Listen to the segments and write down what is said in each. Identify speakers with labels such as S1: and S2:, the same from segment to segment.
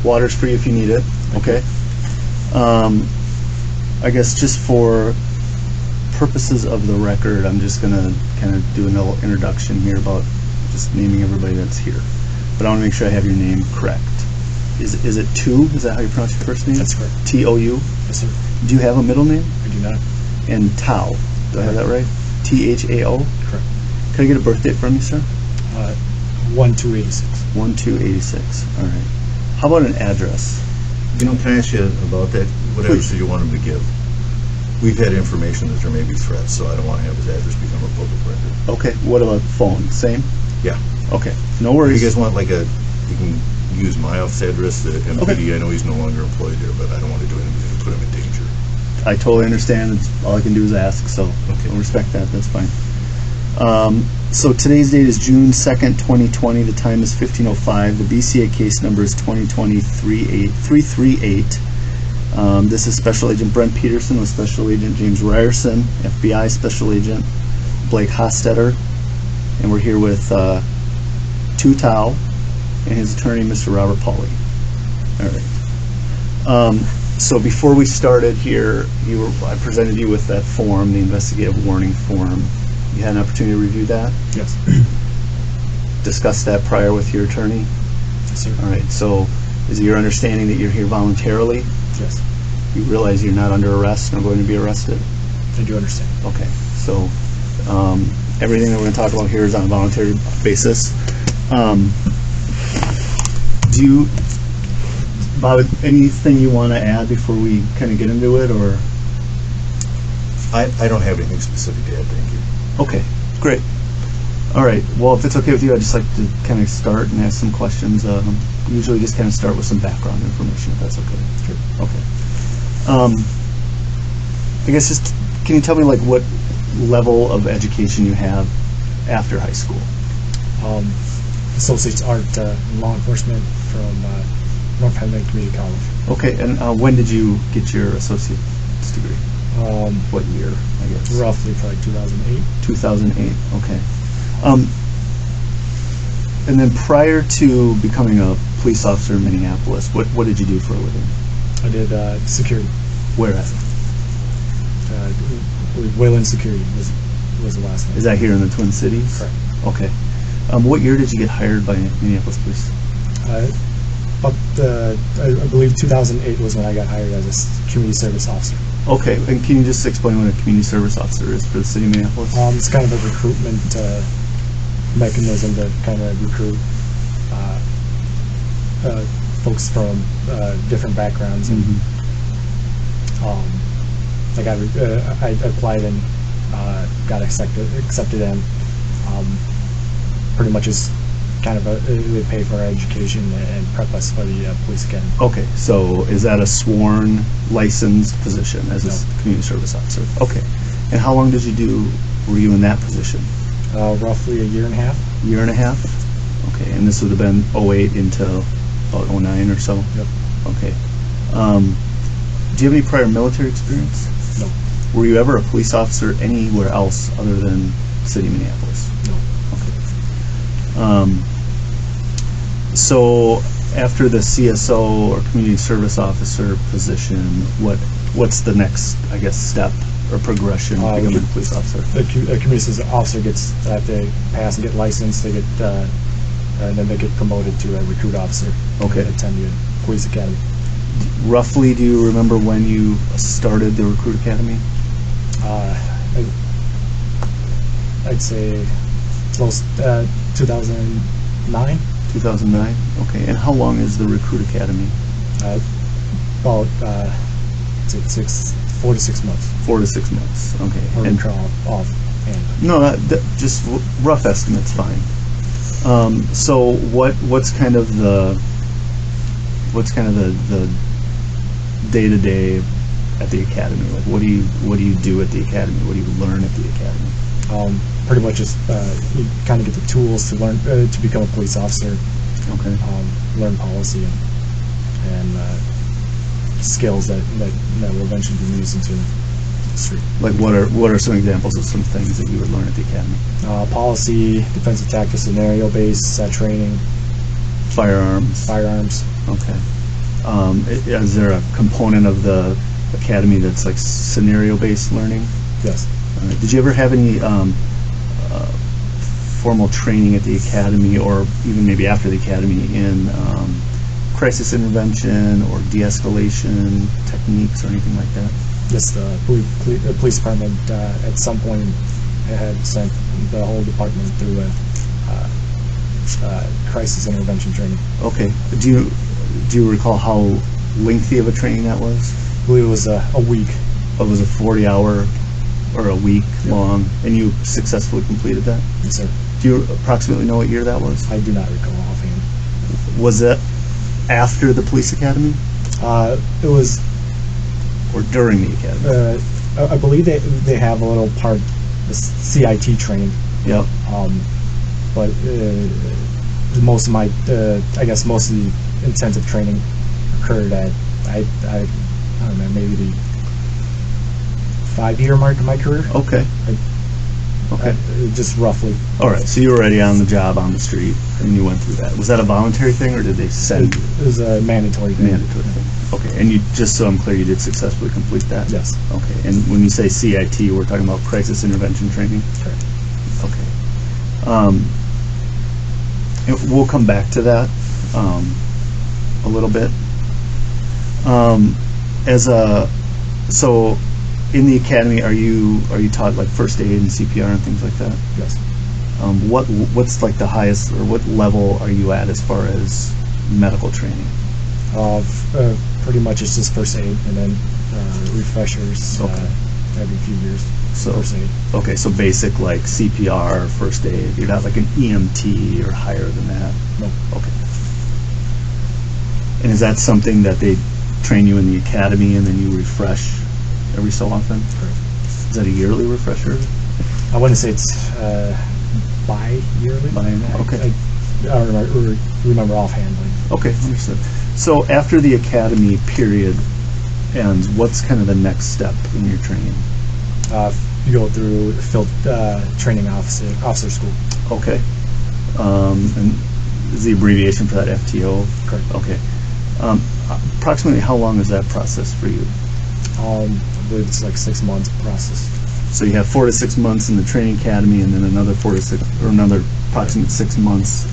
S1: Water's free if you need it. Okay. I guess just for purposes of the record, I'm just going to kind of do a little introduction here about just naming everybody that's here. But I want to make sure I have your name correct. Is it Tou? Is that how you pronounce your first name?
S2: That's correct.
S1: T-O-U?
S2: Yes, sir.
S1: Do you have a middle name?
S2: I do not.
S1: And Thao. Do I have that right? T-H-A-O?
S2: Correct.
S1: Can I get a birth date from you, sir?
S2: 1/2/86.
S1: 1/2/86. All right. How about an address?
S3: Can I ask you about that? What address do you want him to give? We've had information that there may be threats, so I don't want to have his address become a public record.
S1: Okay. What about phone? Same?
S3: Yeah.
S1: Okay. No worries.
S3: If you guys want you can use my office address, the MPD.
S1: Okay.
S3: I know he's no longer employed there, but I don't want to do anything to put him in danger.
S1: I totally understand. All I can do is ask, so
S3: Okay.
S1: I'll respect that. That's fine. So today's date is June 2nd, 2020. The time is 15:05. The BCA case number is 2020-338. This is Special Agent Brent Peterson with Special Agent James Ryerson, FBI Special Agent Blake Hostetter, and we're here with Tou Thao and his attorney, Mr. Robert Pauly. All right. So before we started here, I presented you with that form, the investigative warning form. You had an opportunity to review that?
S2: Yes.
S1: Discuss that prior with your attorney?
S2: Yes, sir.
S1: All right. So is it your understanding that you're here voluntarily?
S2: Yes.
S1: You realize you're not under arrest nor going to be arrested?
S2: I do understand.
S1: Okay. So everything that we're going to talk about here is on a voluntary basis. Bob, anything you want to add before we kind of get into it, or?
S3: I don't have anything specific to add, thank you.
S1: Okay, great. All right. Well, if it's okay with you, I'd just like to kind of start and ask some questions. Usually just kind of start with some background information, if that's okay.
S2: Sure.
S1: Okay. I guess just, can you tell me like what level of education you have after high school?
S2: Associate's Art in Law Enforcement from North Hennepin Community College.
S1: Okay, and when did you get your associate's degree? What year, I guess?
S2: Roughly probably 2008.
S1: 2008, okay. And then prior to becoming a police officer in Minneapolis, what did you do for a living?
S2: I did security.
S1: Where at?
S2: Wayland Security was the last name.
S1: Is that here in the Twin Cities?
S2: Correct.
S1: Okay. What year did you get hired by Minneapolis Police?
S2: I believe 2008 was when I got hired as a community service officer.
S1: Okay, and can you just explain what a community service officer is for the city of Minneapolis?
S2: It's kind of a recruitment mechanism to kind of recruit folks from different backgrounds. And I applied and got accepted and pretty much is kind of they pay for our education and prep us for the police academy.
S1: Okay, so is that a sworn, licensed position as a community service officer? Okay, and how long were you in that position?
S2: Roughly a year and a half.
S1: Year and a half? Okay, and this would have been 08 into about 09 or so?
S2: Yep.
S1: Okay. Do you have any prior military experience?
S2: No.
S1: Were you ever a police officer anywhere else other than city of Minneapolis?
S2: No.
S1: Okay. So after the CSO or community service officer position, what's the next, I guess, step or progression to becoming a police officer?
S2: A community service officer gets, they pass and get licensed, they get, and then they get promoted to a recruit officer.
S1: Okay.
S2: And attend the police academy.
S1: Roughly, do you remember when you started the recruit academy?
S2: I'd say close 2009.
S1: 2009. Okay. And how long is the recruit academy?
S2: About 4 to 6 months.
S1: 4 to 6 months. Okay.
S2: Or
S1: And
S2: trial off.
S1: no, that just rough estimate's fine. So what's kind of the day-to-day at the academy? Like, what do you do at the academy? What do you learn at the academy?
S2: Pretty much just you kind of get the tools to learn to become a police officer.
S1: Okay.
S2: Learn policy and skills that will eventually be used into street.
S1: Like what are some examples of some things that you would learn at the academy?
S2: Policy, defensive tactics, scenario-based training,
S1: Firearms. Okay. Is there a component of the academy that's like scenario-based learning?
S2: Yes.
S1: Did you ever have any formal training at the academy, or even maybe after the academy, in crisis intervention or de-escalation techniques or anything like that?
S2: Yes, the police department at some point had sent the whole department through a crisis intervention training.
S1: Okay. Do you recall how lengthy of a training that was?
S2: I believe it was a week.
S1: It was a 40-hour or a week long, and you successfully completed that?
S2: Yes, sir.
S1: Do you approximately know what year that was?
S2: I do not recall offhand.
S1: Was it after the police academy
S2: It was.
S1: or during the academy?
S2: I believe they have a little part, the CIT training.
S1: Yep.
S2: But most of my, I guess most of the intensive training occurred at, I don't know, maybe the 5-year mark of my career.
S1: Okay. Okay.
S2: Just roughly.
S1: All right. So you were already on the job, on the street, and you went through that. Was that a voluntary thing, or did they send you?
S2: It was a mandatory thing.
S1: Mandatory thing. Okay. And you, just so I'm clear, you did successfully complete that?
S2: Yes.
S1: Okay. And when you say CIT, we're talking about crisis intervention training?
S2: Correct.
S1: Okay. We'll come back to that a little bit. So in the academy, are you taught like first aid and CPR and things like that?
S2: Yes.
S1: What's like the highest, or what level are you at as far as medical training?
S2: Pretty much it's just first aid, and then refreshers every few years.
S1: So
S2: First aid.
S1: Okay, so basic like CPR, first aid. You're not like an EMT or higher than that?
S2: No.
S1: Okay. And is that something that they train you in the academy and then you refresh every so often?
S2: Correct.
S1: Is that a yearly refresher?
S2: I wouldn't say it's bi-yearly.
S1: Okay.
S2: I don't remember offhand.
S1: Okay, understood. So after the academy period ends, what's kind of the next step in your training?
S2: You go through field training officer school.
S1: Okay. And is the abbreviation for that FTO?
S2: Correct.
S1: Okay. Approximately how long is that process for you?
S2: I believe it's like 6 months process.
S1: So you have 4 to 6 months in the training academy, and then another 4 to 6, or another approximate 6 months.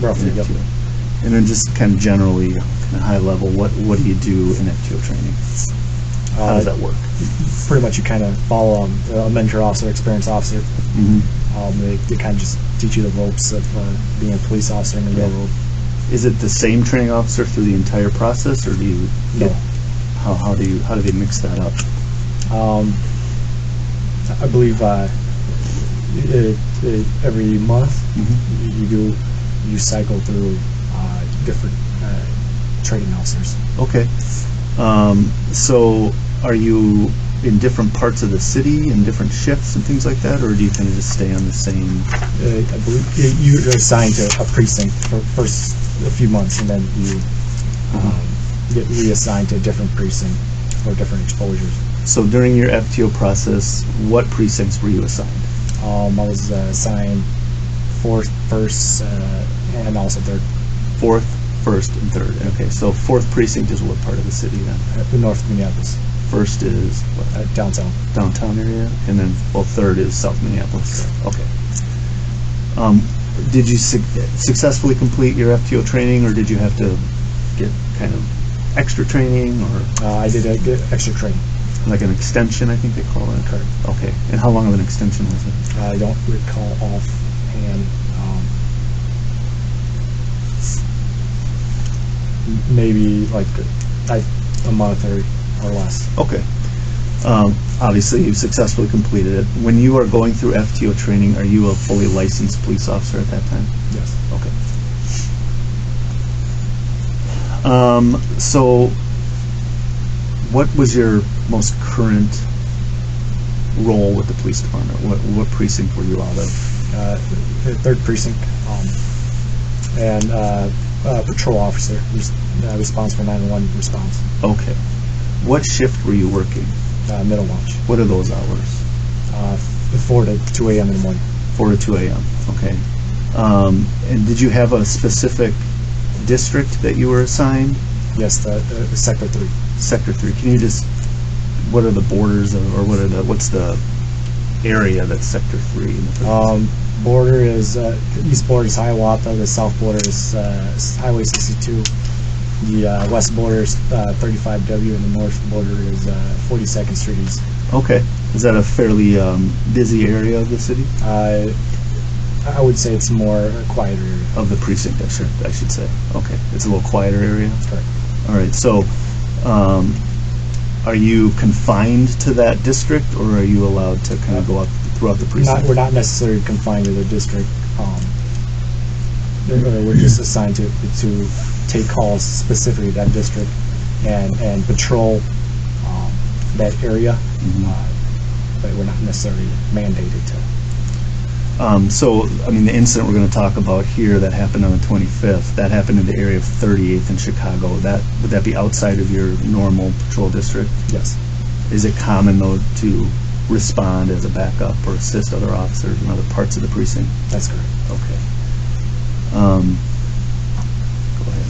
S2: Roughly,
S1: in
S2: yep.
S1: FTO. And then just kind of generally, kind of high level, what do you do in FTO training? How does that work?
S2: Pretty much you kind of follow a mentor officer, experienced officer.
S1: Mm-hmm.
S2: They kind of just teach you the ropes of being a police officer in the real world.
S1: Is it the same training officer through the entire process, or do you?
S2: No.
S1: How do they mix that up?
S2: I believe every month you cycle through different training officers.
S1: Okay. So are you in different parts of the city in different shifts and things like that, or do you kind of just stay on the same?
S2: I believe you're assigned to a precinct for first a few months, and then you get reassigned to a different precinct for different exposures.
S1: So during your FTO process, what precincts were you assigned?
S2: I was assigned 4th, 1st, and also 3rd.
S1: 4th, 1st, and 3rd. Okay, so 4th precinct is what part of the city then?
S2: North Minneapolis.
S1: 1st is what?
S2: Downtown.
S1: Downtown area, and then 3rd is South Minneapolis. Okay. Did you successfully complete your FTO training, or did you have to get kind of extra training, or?
S2: I did get extra training.
S1: Like an extension, I think they call it.
S2: Correct.
S1: Okay. And how long of an extension was it?
S2: I don't recall offhand. Maybe like a month or less.
S1: Okay. Obviously, you successfully completed it. When you are going through FTO training, are you a fully licensed police officer at that time?
S2: Yes.
S1: Okay. So, what was your most current role with the police department? What precinct were you out of?
S2: The 3rd precinct, and patrol officer, response for 911 response.
S1: Okay. What shift were you working?
S2: middle watch.
S1: What are those hours?
S2: 4 to 2 a.m. in the morning.
S1: 4 to 2 a.m. Okay. And did you have a specific district that you were assigned?
S2: Yes, the Sector 3.
S1: Sector 3. Can you just, what are the borders of, or what's the area that's Sector 3 in the first?
S2: Border is, the east border is Hiawatha, the south border is Highway 62, the west border is 35W, and the north border is 42nd Street East.
S1: Okay. Is that a fairly busy area of the city?
S2: I would say it's more a quieter area.
S1: Of the precinct, I should say. Okay. It's a little quieter area?
S2: That's correct.
S1: All right. So, are you confined to that district, or are you allowed to kind of go out throughout the precinct?
S2: We're not necessarily confined to the district. We're just assigned to take calls specifically that district and patrol that area, but we're not necessarily mandated to.
S1: So, I mean, the incident we're going to talk about here that happened on the 25th, that happened in the area of 38th in Chicago. Would that be outside of your normal patrol district?
S2: Yes.
S1: Is it common, though, to respond as a backup or assist other officers in other parts of the precinct?
S2: That's correct.
S1: Okay. Go ahead.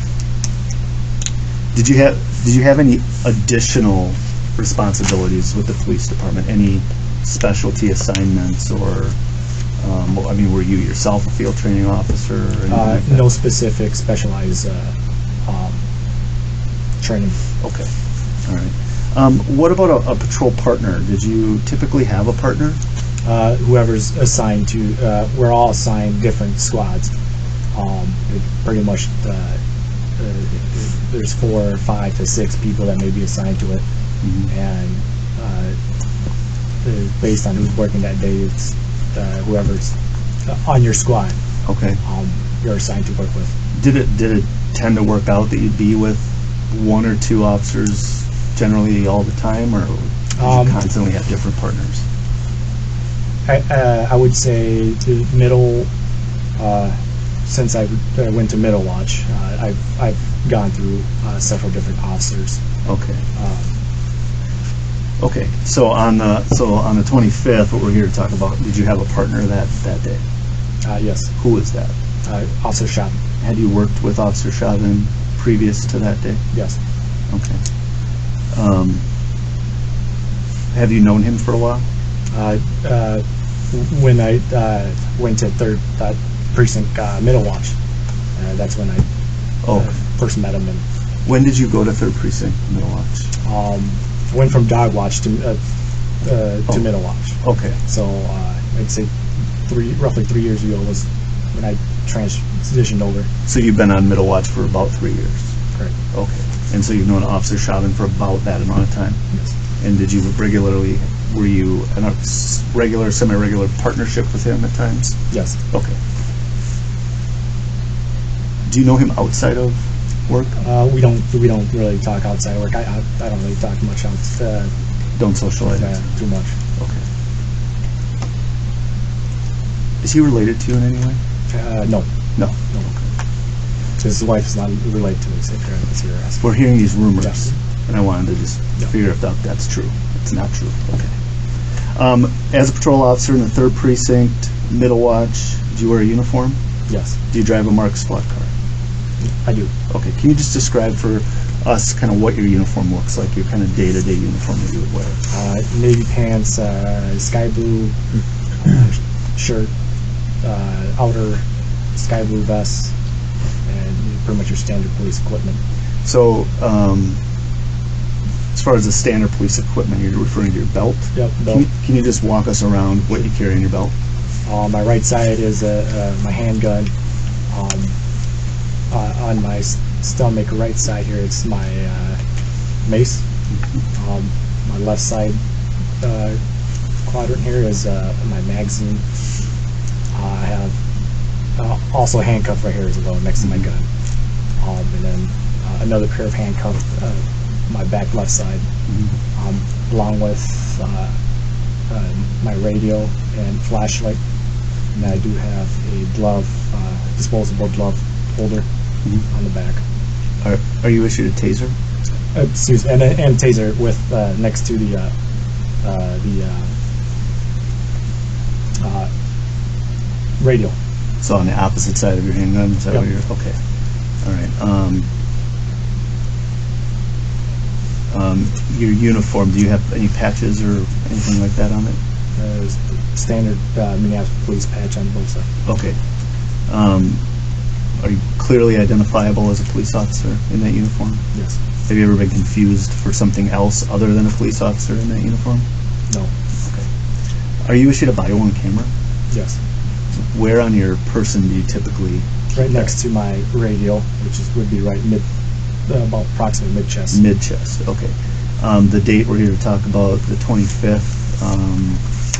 S1: Did you have any additional responsibilities with the police department? Any specialty assignments, or I mean, were you yourself a field training officer? Or anything like that?
S2: No specific specialized training.
S1: Okay. All right. What about a patrol partner? Did you typically have a partner?
S2: Whoever's assigned to, we're all assigned different squads. It pretty much, there's 4 or 5 to 6 people that may be assigned to it, and based on who's working that day, it's whoever's on your squad.
S1: Okay.
S2: You're assigned to work with.
S1: Did it tend to work out that you'd be with 1 or 2 officers generally all the time, or did you constantly have different partners?
S2: I would say the middle. Since I went to middle watch, I've gone through several different officers.
S1: Okay. Okay. So on the 25th, what we're here to talk about, did you have a partner that day?
S2: Yes.
S1: Who was that?
S2: Officer Shop.
S1: Had you worked with Officer Chauvin previous to that day?
S2: Yes.
S1: Okay. Have you known him for a while?
S2: When I went to third precinct middle watch, that's when I first met him. And
S1: when did you go to 3rd Precinct middle watch?
S2: Went from dog watch to middle watch.
S1: Okay.
S2: So I'd say roughly 3 years ago was when I transitioned over.
S1: So you've been on middle watch for about 3 years?
S2: Correct.
S1: Okay. And so you've known Officer Chauvin for about that amount of time?
S2: Yes.
S1: And were you in a regular, semi-regular partnership with him at times?
S2: Yes.
S1: Okay. Do you know him outside of work?
S2: We don't really talk outside work. I don't really talk much outside.
S1: Don't socialize
S2: Too much.
S1: Okay. Is he related to you in any way?
S2: No.
S1: No.
S2: Okay. His wife is not related to me, so that's what you're asking.
S1: We're hearing these rumors,
S2: Yes.
S1: and I wanted to just figure if that's true. It's not true. Okay. As a patrol officer in the 3rd Precinct, middle watch, do you wear a uniform?
S2: Yes.
S1: Do you drive a marked squad car?
S2: I do.
S1: Okay. Can you just describe for us kind of what your uniform looks like, your kind of day-to-day uniform that you would wear?
S2: Navy pants, sky blue shirt, outer sky blue vest, and pretty much your standard police equipment.
S1: So, as far as the standard police equipment, you're referring to your belt?
S2: Yep, belt.
S1: Can you just walk us around what you carry in your belt?
S2: My right side is my handgun. On my stomach, right side here, it's my mace. My left side quadrant here is my magazine. I have also a handcuff right here as well, next to my gun. And then another pair of handcuffs, my back left side, along with my radio and flashlight. And I do have a glove, disposable glove holder on the back.
S1: Are you issued a taser?
S2: Excuse me, and a taser with next to the radio.
S1: So on the opposite side of your handgun, is that
S2: Yep.
S1: what you're, okay. All right. Your uniform, do you have any patches or anything like that on it?
S2: Standard Minneapolis police patch on both sides.
S1: Okay. Are you clearly identifiable as a police officer in that uniform?
S2: Yes.
S1: Have you ever been confused for something else other than a police officer in that uniform?
S2: No.
S1: Okay. Are you issued a body-worn camera?
S2: Yes.
S1: Where on your person do you typically keep
S2: Right
S1: that?
S2: next to my radio, which would be right about approximately mid-chest.
S1: Mid-chest, okay. The date we're here to talk about, the 25th,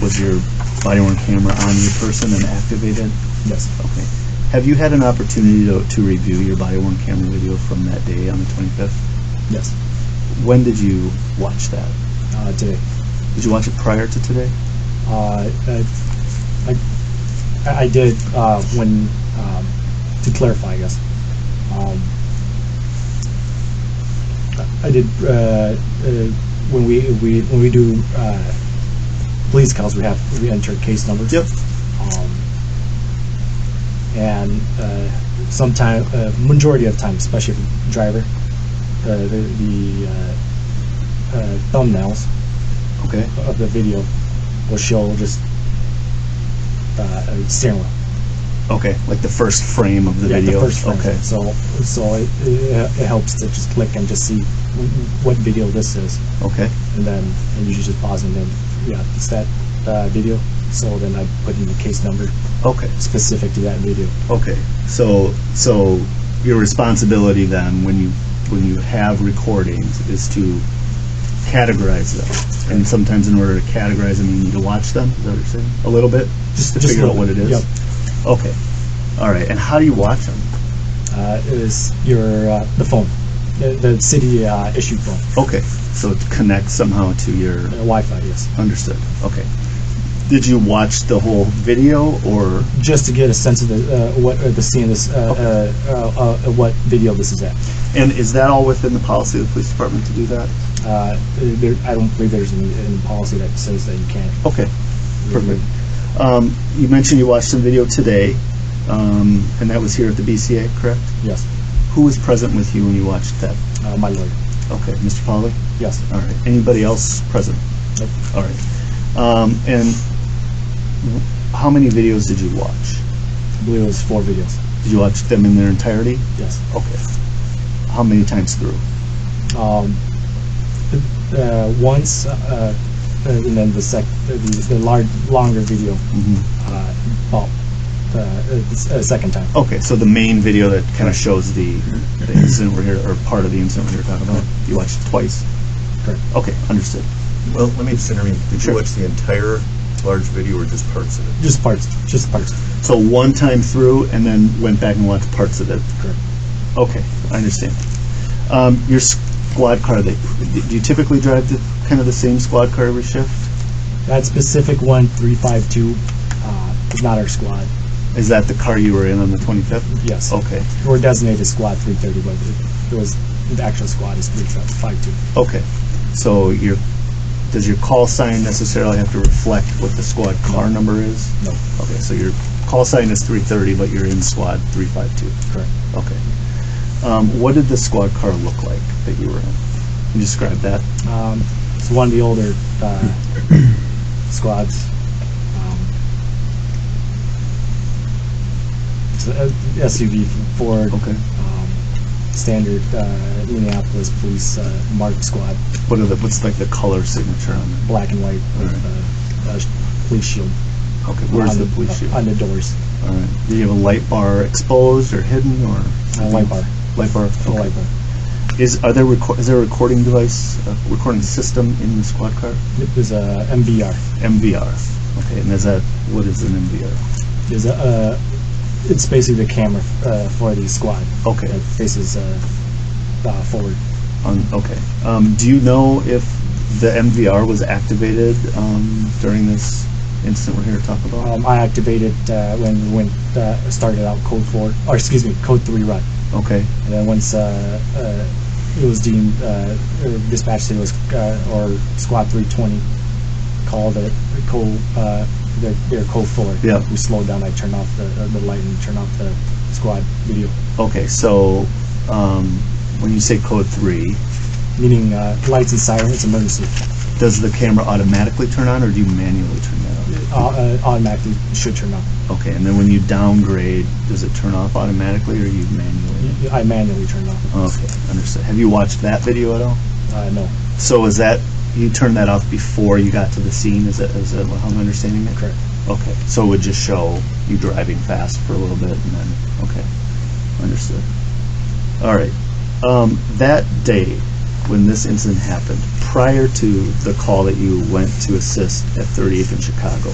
S1: was your body-worn camera on your person and activated?
S2: Yes.
S1: Okay. Have you had an opportunity to review your body-worn camera video from that day on the 25th?
S2: Yes.
S1: When did you watch that?
S2: Today.
S1: Did you watch it prior to today?
S2: I did when to clarify, I guess. I did when we do police calls. We enter case numbers.
S1: Yep.
S2: And sometime, majority of the time, especially if the driver, the thumbnails
S1: Okay.
S2: of the video will show just a steering wheel.
S1: Okay, like the first frame of the
S2: Yeah,
S1: video.
S2: the first frame.
S1: Okay.
S2: So it helps to just click and just see what video this is,
S1: Okay.
S2: and then you just pause and then it's that video. So then I put in the case number
S1: Okay.
S2: specific to that video.
S1: Okay. So your responsibility then, when you have recordings, is to categorize them. And sometimes in order to categorize them, you need to watch them. Is that what you're saying? A little bit, just to figure
S2: a
S1: out what
S2: little
S1: it
S2: bit.
S1: is.
S2: Yep.
S1: Okay. All right. And how do you watch them?
S2: Is your the phone, the city issued phone,
S1: Okay. So it connects somehow to your.
S2: Wi-Fi? Yes.
S1: Understood. Okay. Did you watch the whole video or?
S2: Just to get a sense of the scene, this what video this is at.
S1: And is that all within the policy of the police department to do that?
S2: I don't believe there's any policy that says that you can't.
S1: Okay. Perfect. You mentioned you watched some video today, and that was here at the BCA, correct?
S2: Yes.
S1: Who was present with you when you watched that?
S2: My lawyer.
S1: Okay, Mr. Polly?
S2: Yes.
S1: All right. Anybody else present?
S2: Nope.
S1: All right. And how many videos did you watch?
S2: I believe it was 4 videos.
S1: Did you watch them in their entirety?
S2: Yes.
S1: Okay. How many times through?
S2: Once, and then the longer video about the second time.
S1: Okay, so the main video that kind of shows the incident we're here, or part of the incident we're here talking about, you watched it twice?
S2: Correct.
S1: Okay, understood.
S3: Well, let me just intervene. Did
S1: Sure.
S3: you watch the entire large video or just parts of it?
S2: Just parts.
S1: So one time through, and then went back and watched parts of it.
S2: Correct.
S1: Okay, I understand. Your squad car, do you typically drive kind of the same squad car every shift?
S2: That specific one, 352, is not our squad.
S1: Is that the car you were in on the 25th?
S2: Yes.
S1: Okay,
S2: We're designated squad 330, but it was the actual squad is 352.
S1: okay. So does your call sign necessarily have to reflect what the squad car number is?
S2: No.
S1: Okay, so your call sign is 330, but you're in squad 352.
S2: Correct.
S1: Okay. What did the squad car look like that you were in? Can you describe that?
S2: It's one of the older squads. It's a SUV Ford.
S1: Okay.
S2: Standard Minneapolis police marked squad,
S1: What's like the color signature on it?
S2: black and white with police shield.
S1: Okay, where's
S2: on
S1: the police shield?
S2: On the doors.
S1: All right. Do you have a light bar exposed or hidden or?
S2: Light bar.
S1: Light bar.
S2: A
S1: Okay.
S2: light bar.
S1: Is there a recording device, recording system in the squad car?
S2: It was a MVR.
S1: MVR. Okay, and what is an MVR?
S2: There's it's basically the camera for the squad.
S1: Okay.
S2: That faces forward.
S1: Okay. Do you know if the MVR was activated during this incident we're here to talk about?
S2: I activated when we started out code 3 run.
S1: Okay.
S2: And then once it was deemed dispatched, it was or squad 320. call that their code 4.
S1: Yeah.
S2: We slowed down. I turned off the light and turned off the squad video.
S1: Okay, so when you say code 3,
S2: Meaning lights and sirens, emergency.
S1: does the camera automatically turn on, or do you manually turn that on?
S2: Automatically should turn on.
S1: Okay, and then when you downgrade, does it turn off automatically, or you manually?
S2: I manually turn off.
S1: Okay, understood. Have you watched that video at all?
S2: No.
S1: So is that, you turned that off before you got to the scene? Is that how I'm understanding it?
S2: Correct.
S1: Okay, so it would just show you driving fast for a little bit, and then, okay, understood. All right, that day when this incident happened, prior to the call that you went to assist at 38th in Chicago,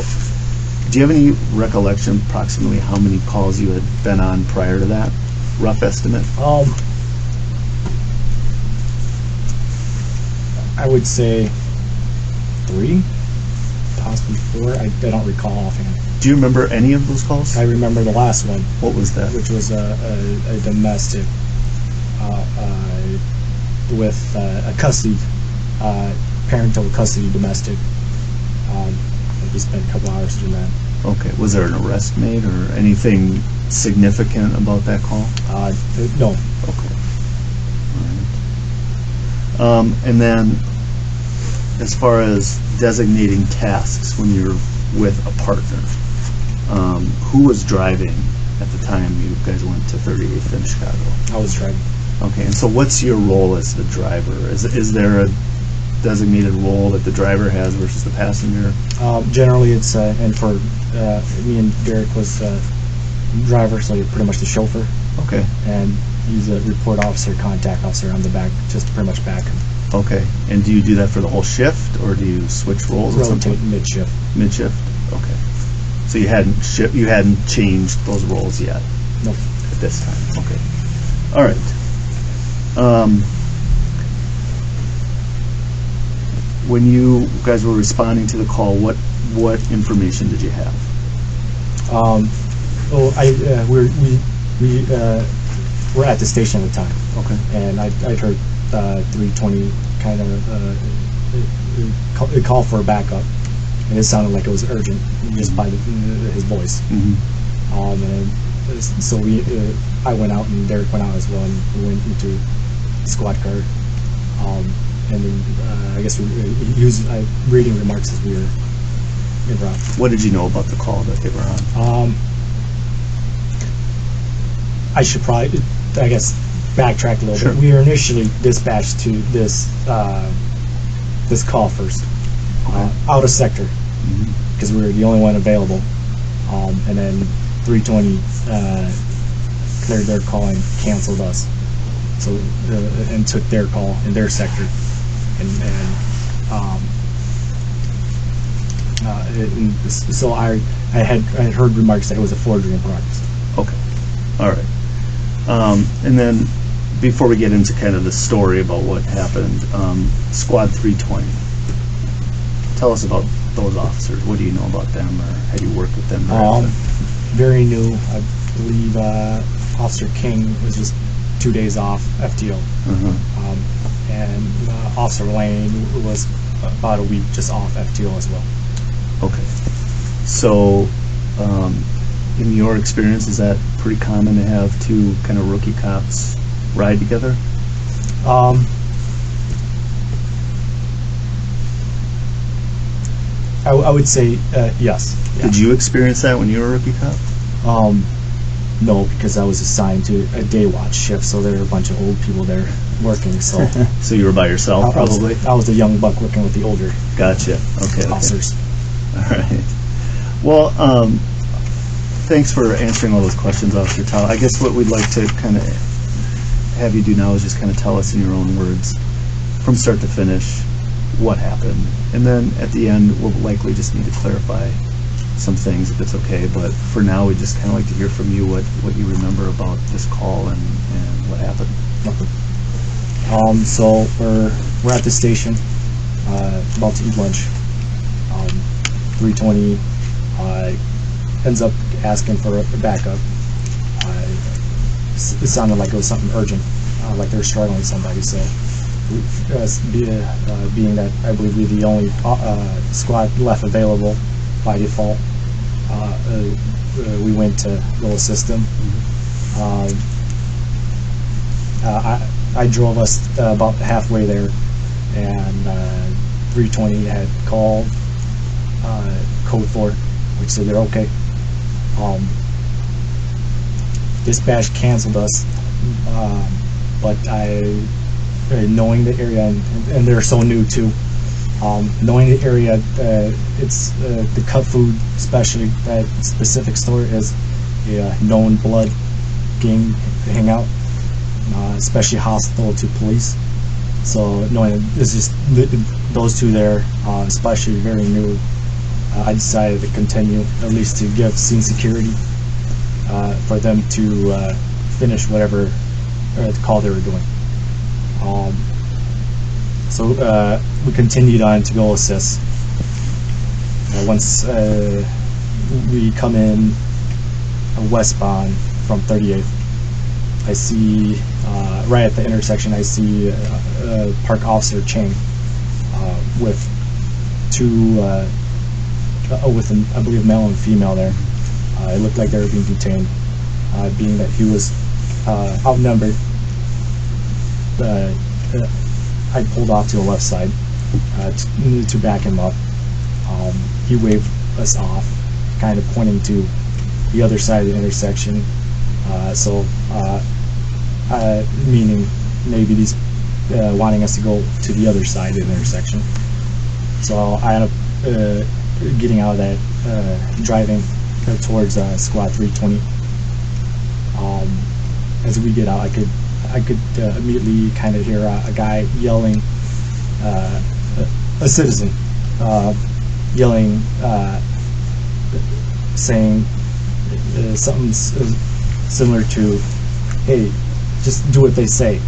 S1: do you have any recollection approximately how many calls you had been on prior to that? Rough estimate?
S2: I would say 3, possibly 4. I don't recall offhand.
S1: Do you remember any of those calls?
S2: I remember the last one,
S1: What was that?
S2: which was a domestic with a custody, parental custody domestic. We spent a couple hours doing that.
S1: Okay, was there an arrest made or anything significant about that call?
S2: No.
S1: Okay. All right. And then, as far as designating tasks when you're with a partner, who was driving at the time you guys went to 38th in Chicago?
S2: I was driving.
S1: Okay, and so what's your role as the driver? Is there a designated role that the driver has versus the passenger?
S2: Generally, it's and for me and Derek was driver, so you're pretty much the chauffeur,
S1: Okay,
S2: and he's a report officer, contact officer on the back, just to pretty much back him.
S1: okay. And do you do that for the whole shift, or do you switch roles at some
S2: Rotate
S1: point?
S2: mid-shift.
S1: Mid-shift? Okay. So you hadn't changed those roles yet
S2: Nope.
S1: at this time? Okay. All right. When you guys were responding to the call, what information did you have?
S2: We were at the station at the time,
S1: Okay.
S2: and I'd heard 320 kind of it called for a backup, and it sounded like it was urgent just by his voice.
S1: Mm-hmm.
S2: And so I went out, and Derek went out as well, and we went into the squad car. And then I guess he was reading remarks as we were en route.
S1: What did you know about the call that they were on?
S2: I should probably, I guess, backtrack a little
S1: Sure.
S2: bit. We were initially dispatched to this this call first, out of sector,
S1: Mm-hmm.
S2: because we were the only one available. And then 320 cleared their call and canceled us. So and took their call in their sector, and so I had heard remarks that it was a forgery in progress.
S1: Okay. All right. And then before we get into kind of the story about what happened, Squad 320. Tell us about those officers. What do you know about them, or had you worked with them?
S2: Very new. I believe Officer King was just 2 days off FTO, and Officer Lane was about a week just off FTO as well.
S1: Okay. So, in your experience, is that pretty common to have two kind of rookie cops ride together?
S2: I would say yes. Yeah.
S1: Did you experience that when you were a rookie cop?
S2: No, because I was assigned to a day watch shift, so there were a bunch of old people there working. So
S1: So you were by yourself, probably?
S2: I was the young buck working with the older
S1: Gotcha. Okay.
S2: officers.
S1: All right. Well, thanks for answering all those questions, Officer Tao. I guess what we'd like to kind of have you do now is just kind of tell us in your own words, from start to finish, what happened. And then at the end, we'll likely just need to clarify some things if it's okay. But for now, we'd just kind of like to hear from you what you remember about this call and what happened.
S2: So we're at the station, about to eat lunch. 320 ends up asking for a backup. It sounded like it was something urgent, like they were struggling with somebody. So being that I believe we're the only squad left available by default, we went to go assist them. I drove us about halfway there, and 320 had called code 4, which said they're okay. Dispatch canceled us, but knowing the area, and they're so new too, knowing the area, it's the cut food specialty, that specific store is a known blood gang hangout, especially hostile to police. So knowing it's just those two there, especially very new, I decided to continue, at least to give scene security for them to finish whatever call they were doing. So we continued on to go assist. Once we come in westbound from 38th, I see right at the intersection, I see park officer Chang with two, with an, I believe, male and female there. It looked like they were being detained, being that he was outnumbered. I pulled off to the left side to back him up. He waved us off, kind of pointing to the other side of the intersection. Meaning maybe he's wanting us to go to the other side of the intersection. So I ended up getting out of that, driving towards squad 320. As we get out, I could immediately kind of hear a guy yelling, a citizen yelling, saying something similar to, "Hey, just do what they say,"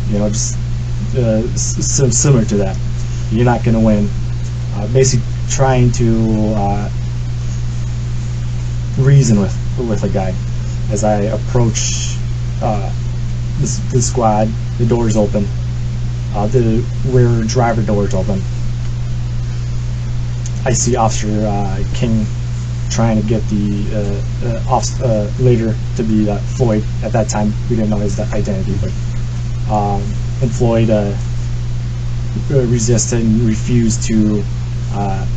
S2: just similar to that. You're not going to win. Basically, trying to reason with a guy. As I approach the squad, the doors open. The rear driver doors open. I see Officer King trying to get the later to be Floyd. At that time, we didn't know his identity, but and Floyd resisted and refused to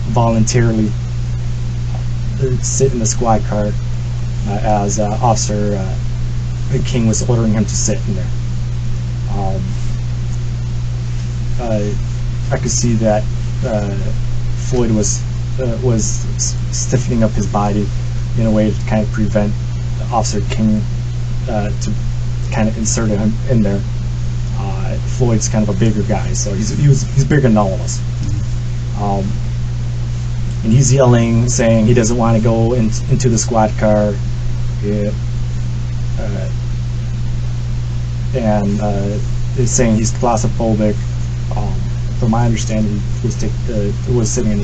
S2: voluntarily sit in the squad car as Officer King was ordering him to sit in there. I could see that Floyd was stiffening up his body in a way to kind of prevent Officer King to kind of insert him in there. Floyd's kind of a bigger guy, so he's bigger than all of us. And he's yelling, saying he doesn't want to go into the squad car. And is saying he's claustrophobic. From my understanding, he was sitting in a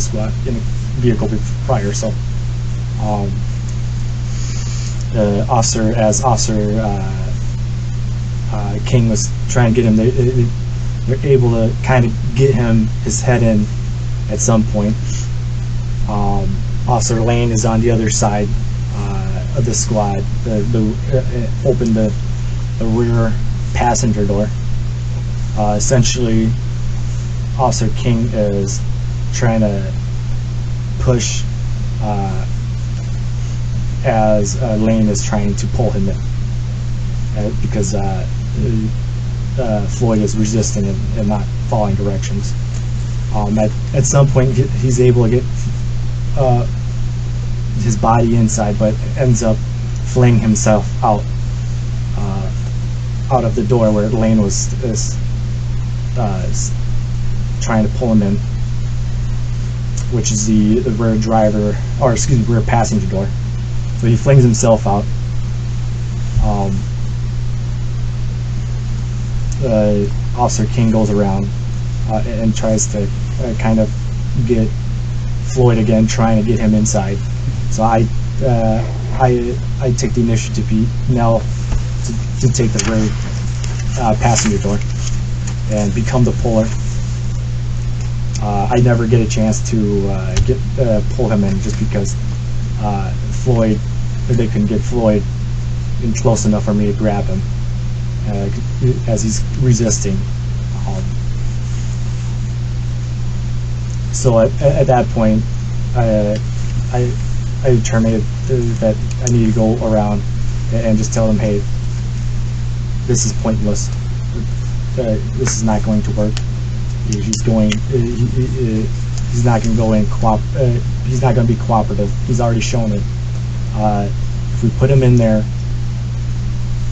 S2: vehicle prior. So, Officer King was trying to get him. They're able to kind of get his head in at some point. Officer Lane is on the other side of the squad. Opened the rear passenger door. Essentially, Officer King is trying to push as Lane is trying to pull him in, because Floyd is resisting and not following directions. At some point, he's able to get his body inside, but ends up flinging himself out of the door where Lane was trying to pull him in, which is the rear passenger door. So he flings himself out. Officer King goes around and tries to kind of get Floyd again, trying to get him inside. So I take the initiative now to take the rear passenger door. and become the puller. I never get a chance to pull him in, just because they couldn't get Floyd in close enough for me to grab him as he's resisting. So at that point, I determined that I need to go around and just tell them, hey, this is pointless. This is not going to work. He's not going to go in. He's not going to be cooperative. He's already shown it. If we put him in there,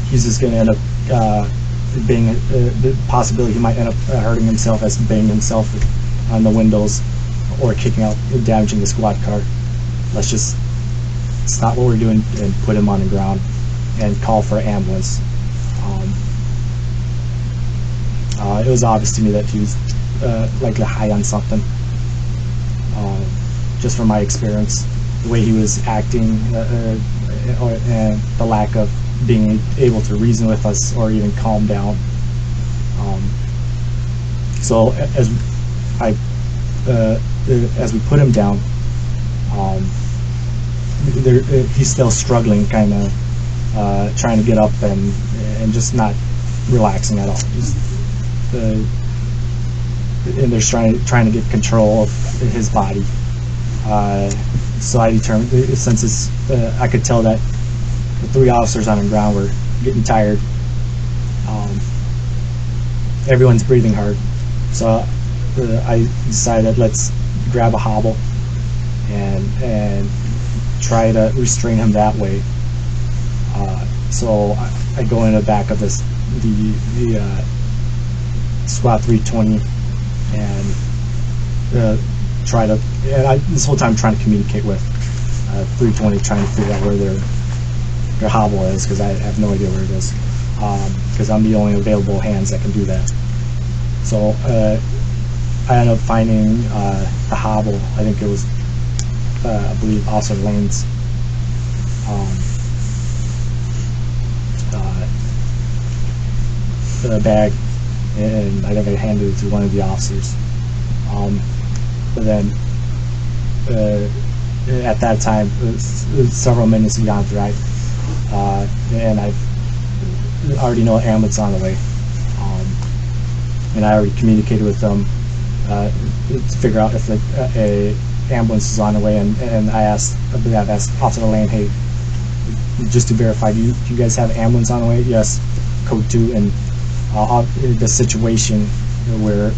S2: he's just going to end up being the possibility he might end up hurting himself as banging himself on the windows or kicking out, damaging the squad car. Let's just stop what we're doing and put him on the ground and call for an ambulance. It was obvious to me that he was likely high on something. Just from my experience, the way he was acting, and the lack of being able to reason with us or even calm down. So as we put him down, he's still struggling, kind of trying to get up and just not relaxing at all. And they're trying to get control of his body. So I determined, since I could tell that the 3 officers on the ground were getting tired. Everyone's breathing hard. So I decided, let's grab a hobble and try to restrain him that way. So I go in the back of the SWAT 320 and this whole time trying to communicate with 320, trying to figure out where their hobble is, because I have no idea where it is, because I'm the only available hands that can do that. So I ended up finding the hobble. I think it was I believe Officer Lane's bag, and I think I handed it to one of the officers. But then at that time, it was several minutes beyond drive, and I already know an ambulance on the way, and I already communicated with them to figure out if a ambulance is on the way, and I've asked Officer Lane, hey, just to verify, do you guys have an ambulance on the way? Yes, code 2, and the situation where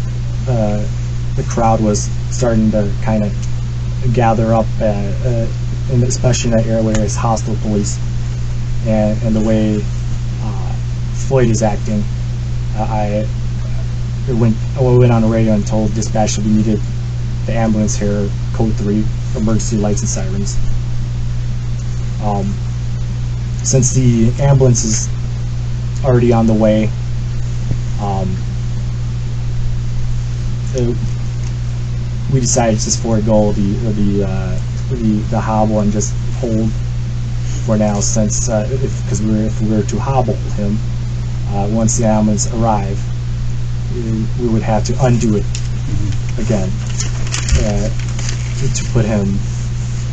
S2: the crowd was starting to kind of gather up, and especially in that area where there's hostile police, and the way Floyd is acting, I went on the radio and told dispatch that we needed the ambulance here, code 3, emergency lights and sirens. Since the ambulance is already on the way, we decided to just forego the hobble and just hold for now, since if we were to hobble him, once the ambulance arrived, we would have to undo it again to put him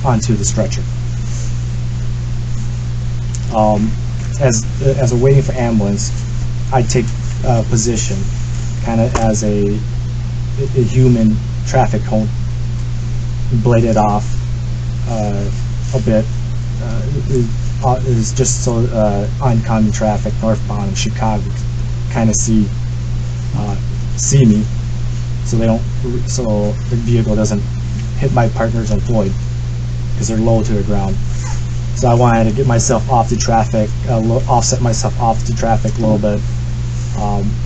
S2: onto the stretcher. As we're waiting for ambulance, I take position kind of as a human traffic cone, blade it off a bit. Is just so oncoming traffic northbound in Chicago kind of see me, so the vehicle doesn't hit my partners and Floyd, because they're low to the ground. So I wanted to get myself off the traffic, offset myself off the traffic a little bit,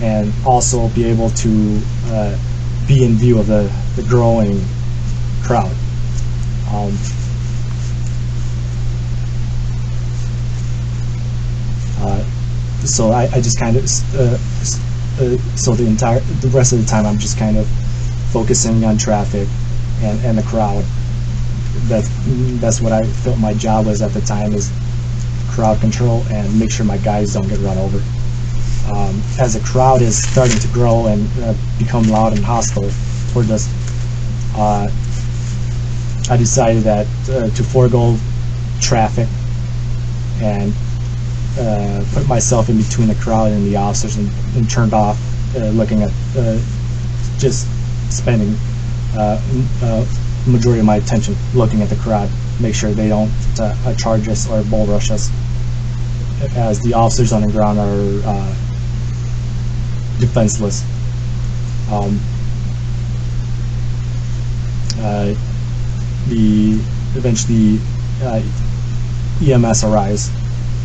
S2: and also be able to be in view of the growing crowd. So I just kind of so the rest of the time I'm just kind of focusing on traffic and the crowd. That's what I felt my job was at the time, is crowd control and make sure my guys don't get run over. As the crowd is starting to grow and become loud and hostile toward us, I decided that to forego traffic and put myself in between the crowd and the officers, and turned off, looking at just spending majority of my attention looking at the crowd, make sure they don't charge us or bull rush us, as the officers on the ground are defenseless. Eventually EMS arrives,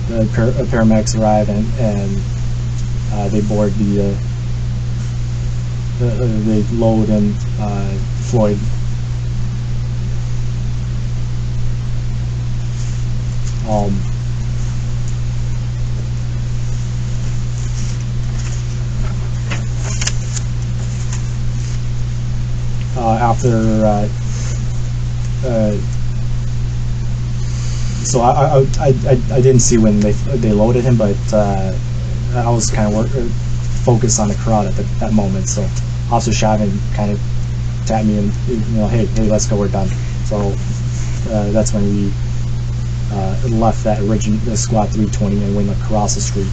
S2: the paramedics arrive, and they board they load in Floyd. After so I didn't see when they loaded him, but I was kind of focused on the crowd at that moment. So Officer Chavin kind of tapped me and, hey, let's go, we're done. So that's when we left that original Squad 320 and went across the street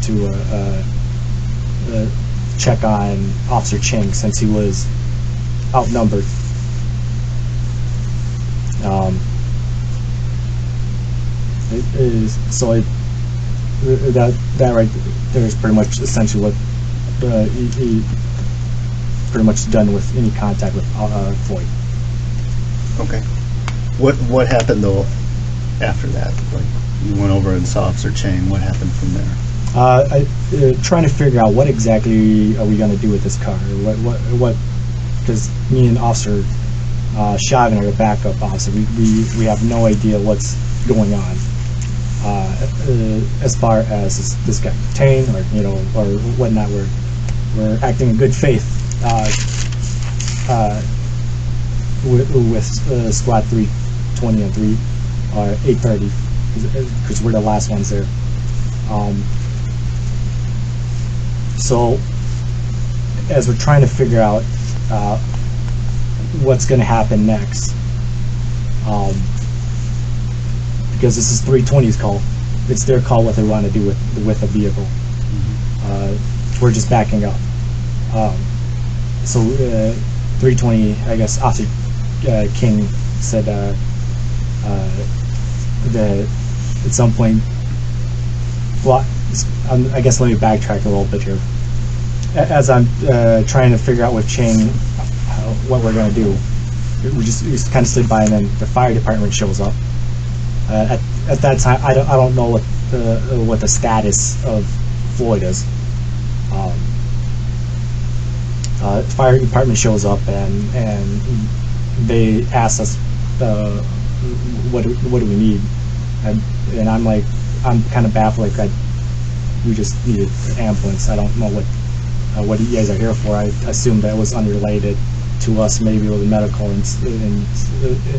S2: to check on Officer Cheng, since he was outnumbered. That right there is pretty much essentially what he pretty much done with any contact with Floyd.
S1: Okay. What happened though after that? Like, you went over and saw Officer Chang. What happened from there?
S2: Trying to figure out what exactly are we going to do with this car. What? Because me and Officer Chavin are the backup officer. We have no idea what's going on. As far as this guy detained, or whatnot, we're acting in good faith with Squad 320 and 830, because we're the last ones there. So as we're trying to figure out what's going to happen next, because this is 320's call, it's their call what they want to do with a vehicle. We're just backing up. So 320, I guess Officer King said that at some point, well, I guess let me backtrack a little bit here. As I'm trying to figure out with Chang what we're going to do, we just kind of stood by, and then the fire department shows up. At that time, I don't know what the status of Floyd is. Fire department shows up, and they ask us what do we need, and I'm kind of baffled. We just needed an ambulance. I don't know what you guys are here for. I assumed that was unrelated to us. Maybe it was medical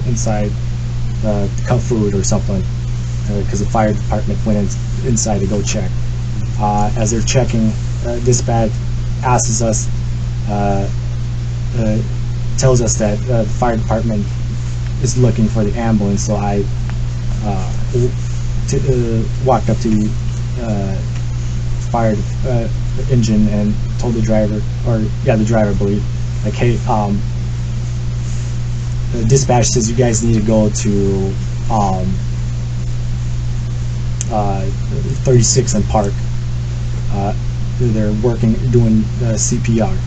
S2: inside cut food or something, because the fire department went inside to go check. As they're checking, dispatch asks us, tells us that the fire department is looking for the ambulance. So I walked up to the fire engine and told the driver, the driver, I believe, like, hey, the dispatch says you guys need to go to 36 and Park. They're doing CPR.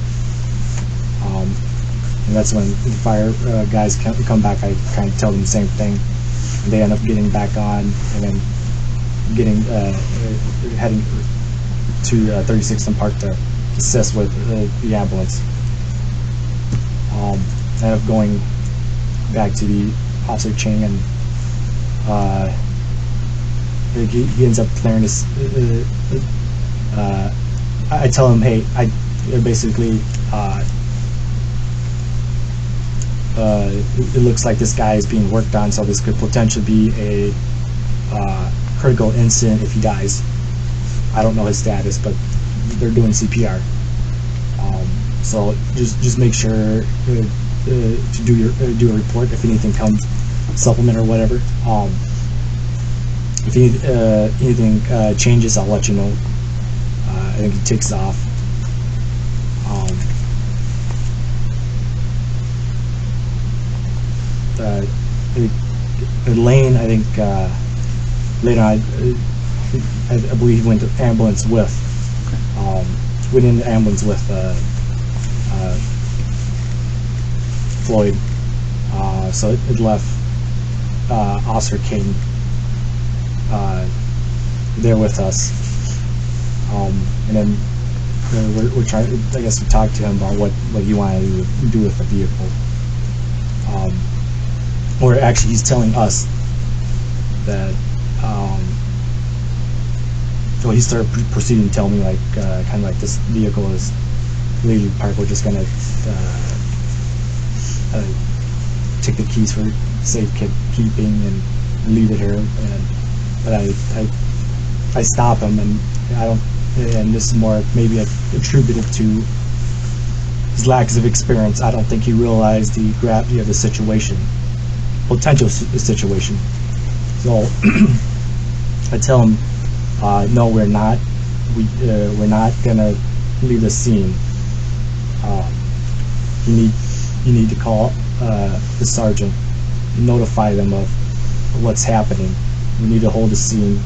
S2: And that's when the fire guys come back. I kind of tell them the same thing, and they end up getting back on, and then heading to 36 and Park to assist with the ambulance. End up going back to the Officer Chang, and he ends up clearing this. I tell him, hey, basically, it looks like this guy is being worked on, so this could potentially be a critical incident if he dies. I don't know his status, but they're doing CPR. So just make sure to do a report if anything comes, supplement or whatever. If anything changes, I'll let you know. I think he takes off. Lane, I think later I believe he went to ambulance with. Went in the ambulance with Floyd. So it left Officer King there with us. And then we're trying. I guess we talked to him about what he wanted to do with the vehicle. Or actually, he's telling us that. So he started proceeding to tell me like kind of like this vehicle is legally parked. We're just gonna take the keys for safekeeping and leave it here. But I stop him, and I don't. And this is more maybe attributed to his lack of experience. I don't think he realized the gravity of the situation, potential situation. So I tell him, no, we're not. We're not gonna leave the scene. You need to call the sergeant, notify them of what's happening. We need to hold the scene,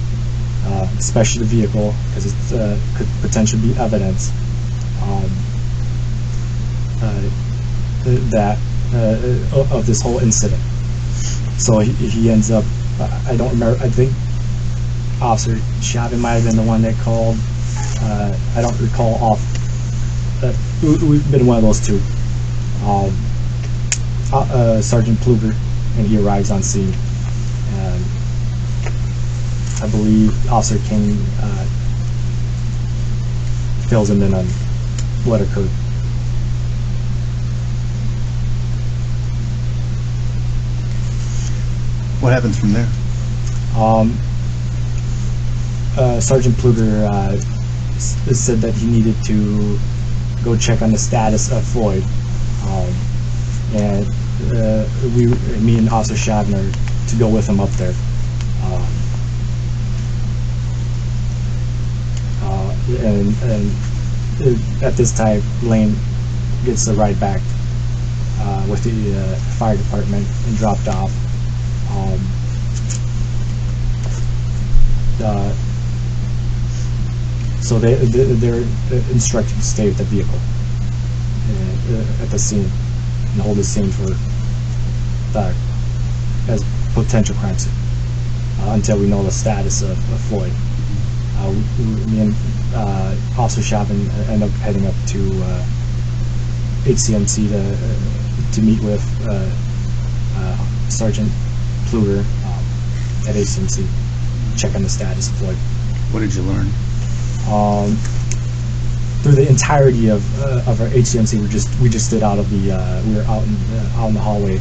S2: especially the vehicle, because it could potentially be evidence that of this whole incident. So he ends up. I don't remember. I think Officer Chavin might have been the one that called. I don't recall off. We've been one of those two. Sergeant Pluger, and he arrives on scene. And I believe Officer King fills him in on what occurred.
S1: What happens from there?
S2: Sergeant Pluger said that he needed to go check on the status of Floyd, and me and Officer Chavin are to go with him up there. And at this time, Lane gets a ride back with the fire department and dropped off. So they're instructed to stay with the vehicle at the scene and hold the scene for as potential crime scene until we know the status of Floyd. Me and Officer Chavin end up heading up to HCMC to meet with Sergeant Pluger at HCMC, check on the status of Floyd.
S1: What did you learn?
S2: Through the entirety of our HCMC, we just stood out of the we were out in the hallway.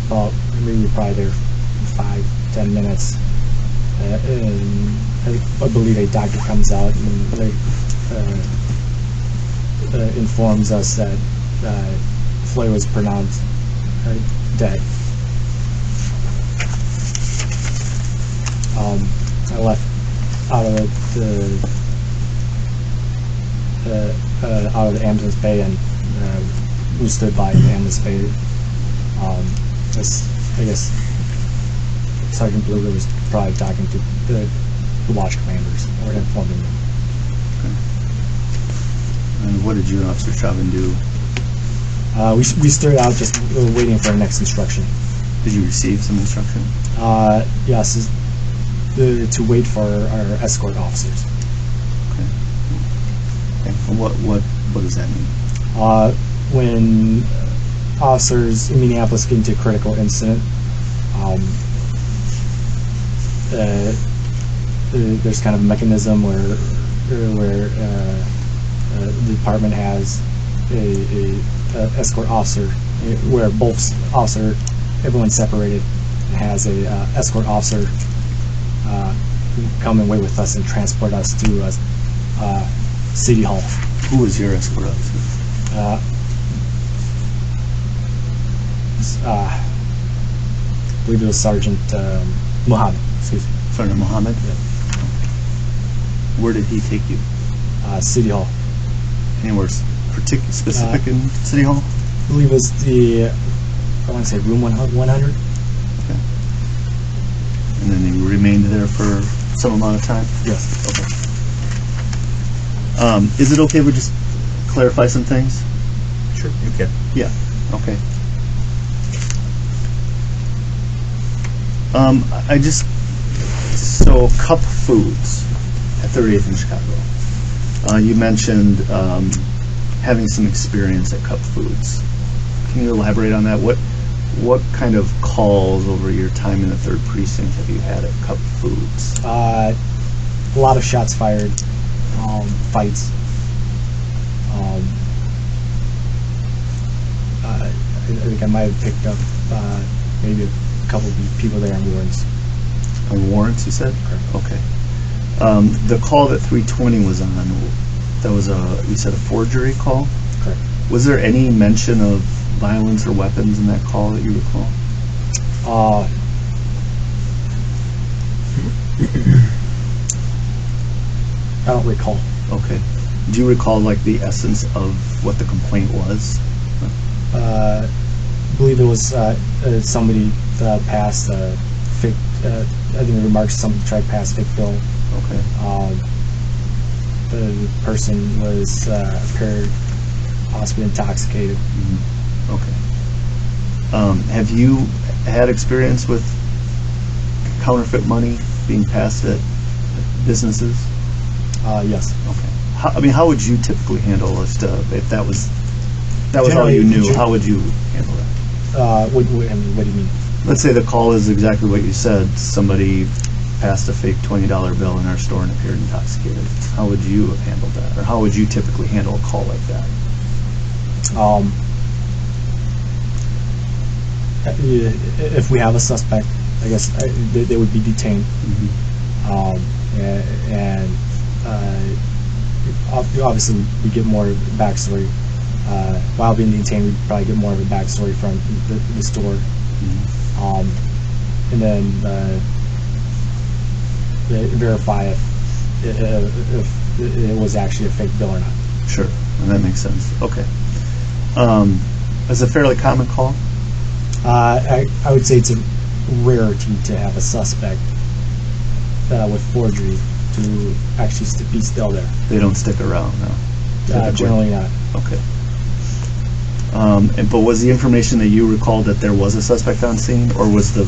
S2: About maybe we were probably there 5-10 minutes. And I believe a doctor comes out and informs us that Floyd was pronounced dead. I left out of the ambulance bay, and we stood by the ambulance bay. I guess Sergeant Bluger was probably talking to the watch commanders or informing them.
S1: Okay. And what did you and Officer Chavin do?
S2: We stood out just waiting for our next instruction.
S1: Did you receive some instruction?
S2: Yes, to wait for our escort officers.
S1: Okay. And what does that mean?
S2: When officers in Minneapolis get into a critical incident, there's kind of a mechanism where the department has a escort officer where both everyone's separated, and has a escort officer come and wait with us and transport us to City Hall.
S1: Who was your escort officer?
S2: I believe it was Sergeant Muhammad. Excuse me.
S1: Sergeant Muhammad?
S2: Yeah.
S1: Where did he take you?
S2: City Hall.
S1: Anywhere specific in City Hall?
S2: I believe it was I want to say room 100.
S1: Okay. And then you remained there for some amount of time?
S2: Yes.
S1: Okay. Is it okay if we just clarify some things?
S3: Sure, you can.
S1: Yeah. Okay. So Cup Foods at 38th in Chicago. You mentioned having some experience at Cup Foods. Can you elaborate on that? What kind of calls over your time in the 3rd Precinct have you had at Cup Foods?
S2: A lot of shots fired, fights. I think I might have picked up maybe a couple of people there on warrants.
S1: On warrants, you said?
S2: Correct.
S1: Okay. The call that 320 was on, that was you said a forgery call?
S2: Correct.
S1: Was there any mention of violence or weapons in that call that you recall?
S2: I don't recall.
S1: Okay. Do you recall like the essence of what the complaint was?
S2: I believe it was somebody passed a fake. I think the remarks somebody tried to pass a fake bill.
S1: Okay.
S2: The person was appeared possibly intoxicated.
S1: Mm-hmm. Okay. Have you had experience with counterfeit money being passed at businesses?
S2: Yes.
S1: Okay. How would you typically handle if that was all
S2: Generally,
S1: you knew? How would you handle that?
S2: What do you mean?
S1: Let's say the call is exactly what you said. Somebody passed a fake $20 bill in our store and appeared intoxicated. How would you have handled that? Or how would you typically handle a call like that?
S2: If we have a suspect, I guess they would be detained.
S1: Mm-hmm.
S2: And obviously we get more backstory. While being detained, we'd probably get more of a backstory from the store.
S1: Mm-hmm.
S2: And then verify if it was actually a fake bill or not.
S1: Sure. Well, that makes sense. Okay. It's a fairly common call?
S2: I would say it's a rarity to have a suspect with forgery to actually be still there.
S1: They don't stick around, no? Typically?
S2: Generally not.
S1: Okay. But was the information that you recalled that there was a suspect on scene, or was the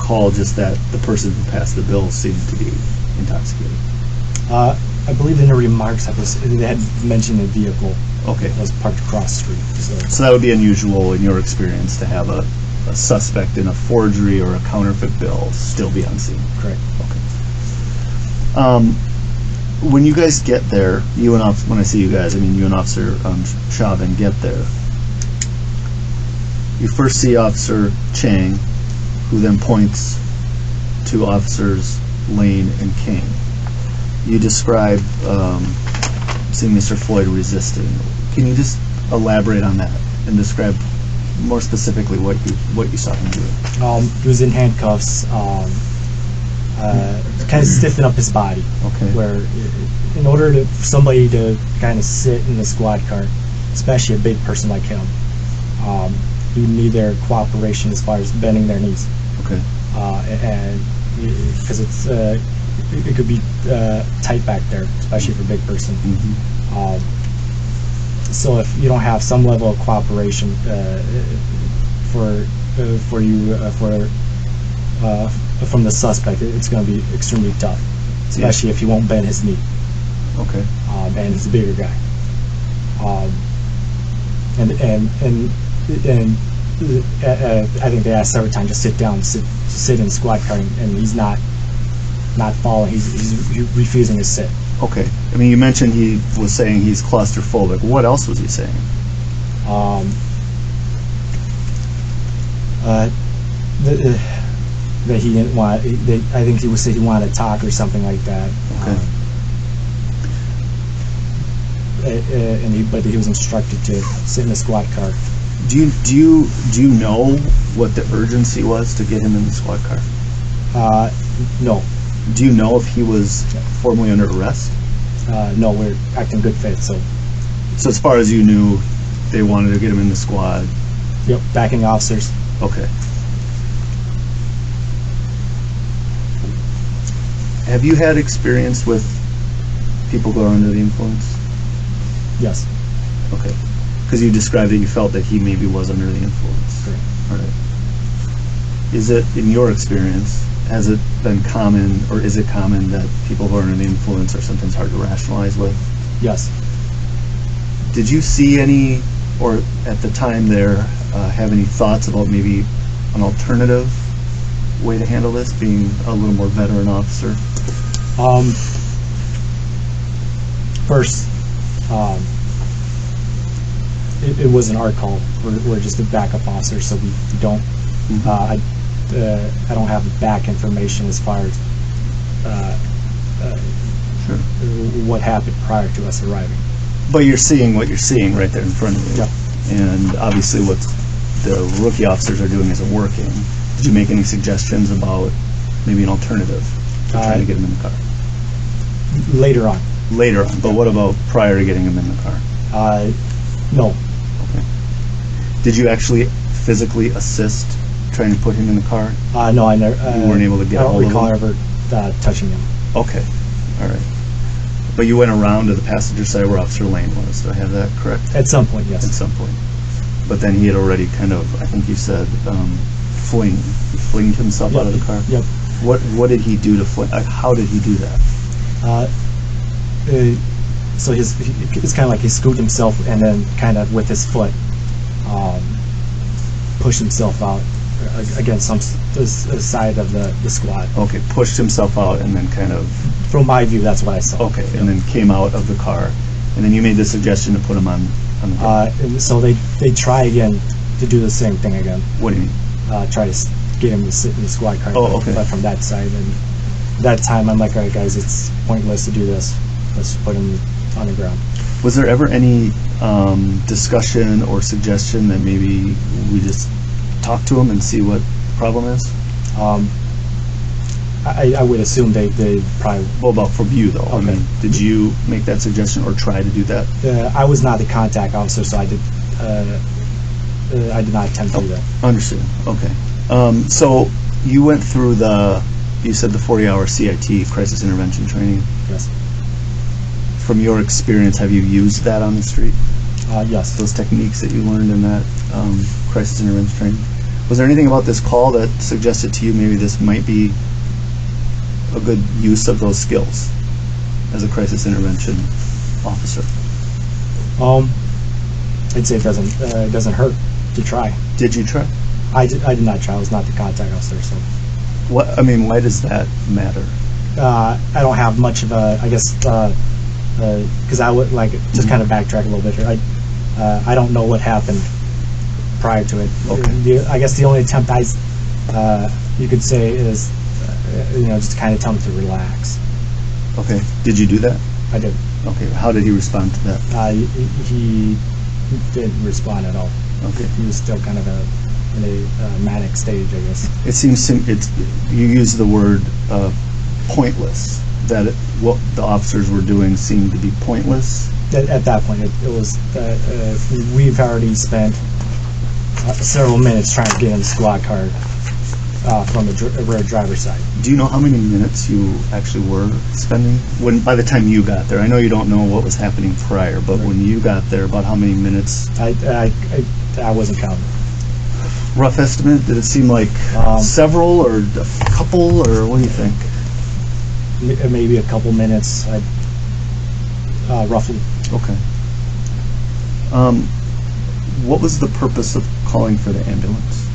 S1: call just that the person who passed the bill seemed to be intoxicated?
S2: I believe in the remarks they had mentioned a vehicle
S1: Okay.
S2: that was parked across the street.
S1: So that would be unusual in your experience to have a suspect in a forgery or a counterfeit bill still be on scene.
S2: Correct.
S1: Okay. When you guys get there, when I say you guys, I mean you and Officer Chauvin get there. You first see Officer Chang, who then points to Officers Lane and King. You describe seeing Mr. Floyd resisting. Can you just elaborate on that and describe more specifically what you saw him do?
S2: He was in handcuffs, kind of stiffen up his body.
S1: Okay.
S2: Where, in order for somebody to kind of sit in the squad car, especially a big person like him, you need their cooperation as far as bending their knees.
S1: Okay.
S2: And because it could be tight back there, especially for a big person.
S1: Mm-hmm.
S2: So if you don't have some level of cooperation from the suspect, it's going to be extremely tough, especially if he won't bend his knee.
S1: Okay.
S2: And he's a bigger guy. And I think they asked several times to sit down, sit in the squad car, and he's not following. He's refusing to sit.
S1: Okay. I mean, you mentioned he was saying he's claustrophobic. What else was he saying?
S2: that he didn't want. I think he would say he wanted to talk or something like that.
S1: Okay.
S2: But he was instructed to sit in the squad car.
S1: Do you know what the urgency was to get him in the squad car?
S2: No,
S1: Do you know if he was formally under arrest?
S2: no, we're acting good faith. So,
S1: So as far as you knew, they wanted to get him in the squad.
S2: yep, backing officers.
S1: Okay. Have you had experience with people who are under the influence?
S2: Yes,
S1: Okay. Because you described that you felt that he maybe was under the influence.
S2: correct.
S1: All right. Is it, in your experience, has it been common, or is it common that people who are under the influence are sometimes hard to rationalize with?
S2: Yes.
S1: Did you see any, or at the time there, have any thoughts about maybe an alternative way to handle this, being a little more veteran officer?
S2: First, it wasn't our call. We're just a backup officer, so we don't. I don't have back information as far as
S1: Sure.
S2: what happened prior to us arriving.
S1: But you're seeing what you're seeing right there in front of you.
S2: Yep.
S1: And obviously what the rookie officers are doing isn't working. Did you make any suggestions about maybe an alternative to trying to get him in the car?
S2: Later on,
S1: Later on, but what about prior to getting him in the car?
S2: no,
S1: Did you actually physically assist trying to put him in the car?
S2: no, I never.
S1: You weren't able to get
S2: I don't
S1: hold of
S2: recall
S1: him?
S2: ever touching him.
S1: Okay, all right. But you went around to the passenger side where Officer Lane was. Do I have that correct?
S2: At some point, yes.
S1: At some point. But then he had already kind of, I think you said, he flinged himself out of the car?
S2: Yep.
S1: What did he do to fling? How did he do that?
S2: So it's kind of like he scooped himself and then kind of with his foot pushed himself out against the side of the squad.
S1: Okay, pushed himself out and then kind of,
S2: From my view, that's what I saw.
S1: okay, and then came out of the car. And then you made the suggestion to put him on the car.
S2: And so they try again to do the same thing again.
S1: What do you mean?
S2: Try to get him to sit in the squad car.
S1: Oh, okay.
S2: But from that side, and that time I'm like, all right, guys, it's pointless to do this. Let's put him on the ground.
S1: Was there ever any discussion or suggestion that maybe we just talk to him and see what the problem is?
S2: I would assume they probably.
S1: Well, about from you though. I
S2: Okay.
S1: mean, did you make that suggestion or try to do that?
S2: I was not the contact officer, so I did not attempt to do that.
S1: Understood. Okay. So you went through you said the 40-hour CIT, crisis intervention training.
S2: Yes.
S1: From your experience, have you used that on the street?
S2: Yes.
S1: Those techniques that you learned in that crisis intervention training. Was there anything about this call that suggested to you maybe this might be a good use of those skills as a crisis intervention officer?
S2: I'd say it doesn't hurt to try.
S1: Did you try?
S2: I did not try. I was not the contact officer, so
S1: Why does that matter?
S2: I don't have much of a. I guess because I would like just kind of backtrack a little bit here. I don't know what happened prior to it.
S1: Okay.
S2: I guess the only attempt you could say is just kind of tell him to relax.
S1: Okay. Did you do that?
S2: I did.
S1: Okay. How did he respond to that?
S2: He didn't respond at all.
S1: Okay.
S2: He was still kind of in a manic stage, I guess.
S1: It seems you use the word pointless. That what the officers were doing seemed to be pointless.
S2: At that point, it was. We've already spent several minutes trying to get in the squad car from the rear driver's side.
S1: Do you know how many minutes you actually were spending by the time you got there? I know you don't know what was happening prior, but when you got there, about how many minutes?
S2: I wasn't counting.
S1: Rough estimate? Did it seem like several or a couple, or what do you think?
S2: Maybe a couple minutes, roughly.
S1: Okay. What was the purpose of calling for the ambulance?